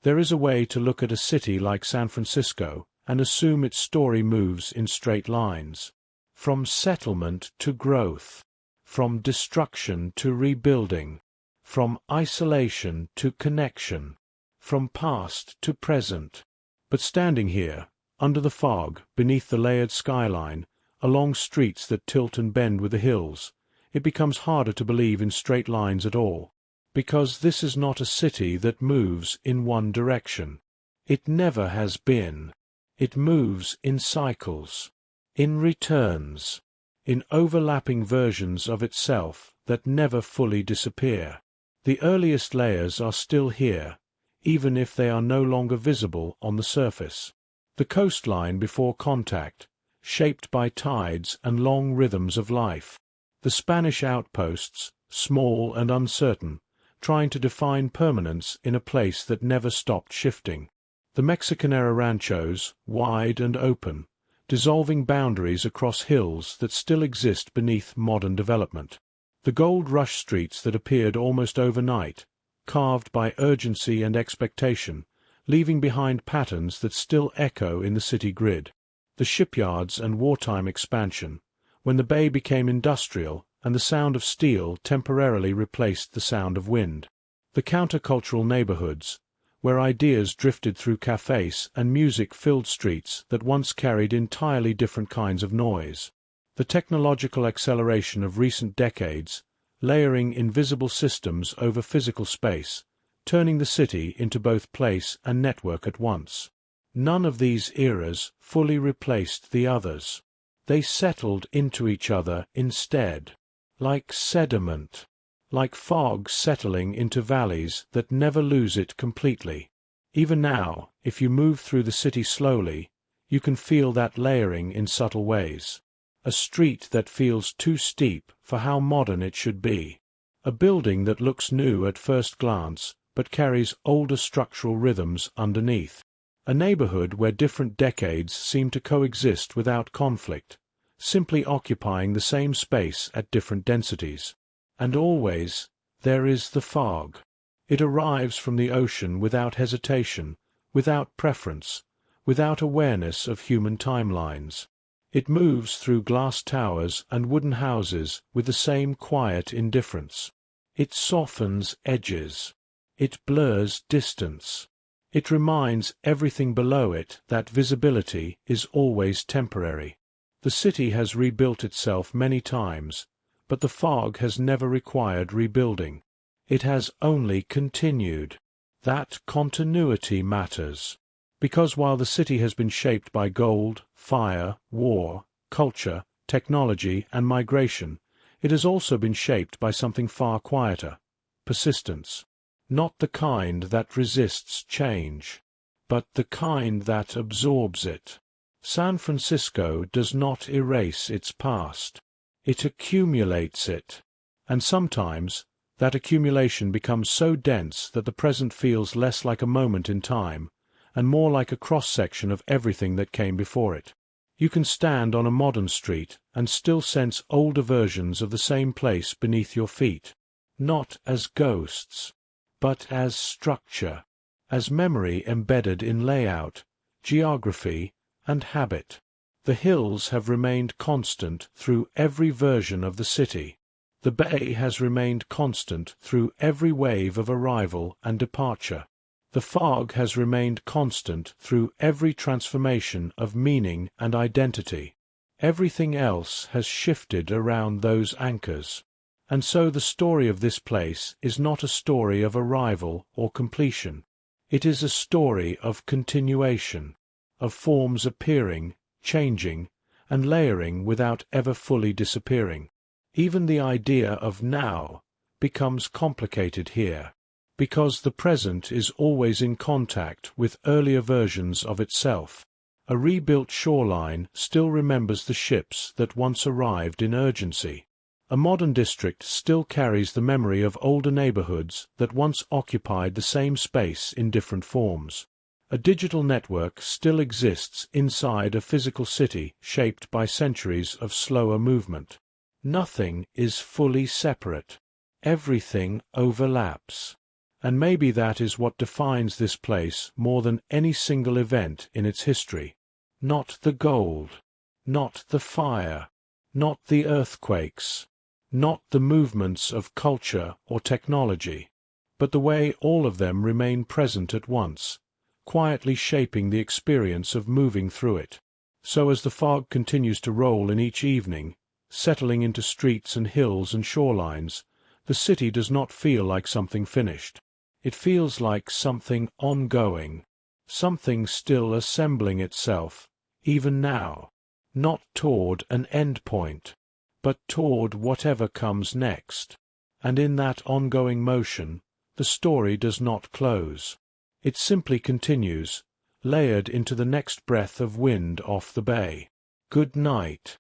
A: There is a way to look at a city like San Francisco and assume its story moves in straight lines, from settlement to growth, from destruction to rebuilding, from isolation to connection, from past to present. But standing here, under the fog, beneath the layered skyline, along streets that tilt and bend with the hills, it becomes harder to believe in straight lines at all, because this is not a city that moves in one direction. It never has been. It moves in cycles, in returns, in overlapping versions of itself that never fully disappear. The earliest layers are still here, even if they are no longer visible on the surface. The coastline before contact, shaped by tides and long rhythms of life. The Spanish outposts, small and uncertain, trying to define permanence in a place that never stopped shifting. The Mexican-era ranchos, wide and open, dissolving boundaries across hills that still exist beneath modern development. The gold rush streets that appeared almost overnight, carved by urgency and expectation, leaving behind patterns that still echo in the city grid. The shipyards and wartime expansion, when the bay became industrial and the sound of steel temporarily replaced the sound of wind. The countercultural neighborhoods, where ideas drifted through cafes and music filled streets that once carried entirely different kinds of noise. The technological acceleration of recent decades, layering invisible systems over physical space, turning the city into both place and network at once. None of these eras fully replaced the others. They settled into each other instead, like sediment, like fog settling into valleys that never lose it completely. Even now, if you move through the city slowly, you can feel that layering in subtle ways. A street that feels too steep for how modern it should be. A building that looks new at first glance, but carries older structural rhythms underneath. A neighborhood where different decades seem to coexist without conflict, simply occupying the same space at different densities. And always, there is the fog. It arrives from the ocean without hesitation, without preference, without awareness of human timelines. It moves through glass towers and wooden houses with the same quiet indifference. It softens edges. It blurs distance. It reminds everything below it that visibility is always temporary. The city has rebuilt itself many times, but the fog has never required rebuilding. It has only continued. That continuity matters. Because while the city has been shaped by gold, fire, war, culture, technology, and migration, it has also been shaped by something far quieter: persistence. Not the kind that resists change, but the kind that absorbs it. San Francisco does not erase its past. It accumulates it. And sometimes, that accumulation becomes so dense that the present feels less like a moment in time, and more like a cross-section of everything that came before it. You can stand on a modern street and still sense older versions of the same place beneath your feet, not as ghosts, but as structure, as memory embedded in layout, geography, and habit. The hills have remained constant through every version of the city. The bay has remained constant through every wave of arrival and departure. The fog has remained constant through every transformation of meaning and identity. Everything else has shifted around those anchors. And so the story of this place is not a story of arrival or completion. It is a story of continuation, of forms appearing, changing, and layering without ever fully disappearing. Even the idea of now becomes complicated here, because the present is always in contact with earlier versions of itself. A rebuilt shoreline still remembers the ships that once arrived in urgency. A modern district still carries the memory of older neighborhoods that once occupied the same space in different forms. A digital network still exists inside a physical city shaped by centuries of slower movement. Nothing is fully separate. Everything overlaps. And maybe that is what defines this place more than any single event in its history. Not the gold, not the fire, not the earthquakes, not the movements of culture or technology, but the way all of them remain present at once, quietly shaping the experience of moving through it. So as the fog continues to roll in each evening, settling into streets and hills and shorelines, the city does not feel like something finished. It feels like something ongoing, something still assembling itself, even now, not toward an end point, but toward whatever comes next. And in that ongoing motion, the story does not close. It simply continues, layered into the next breath of wind off the bay. Good night.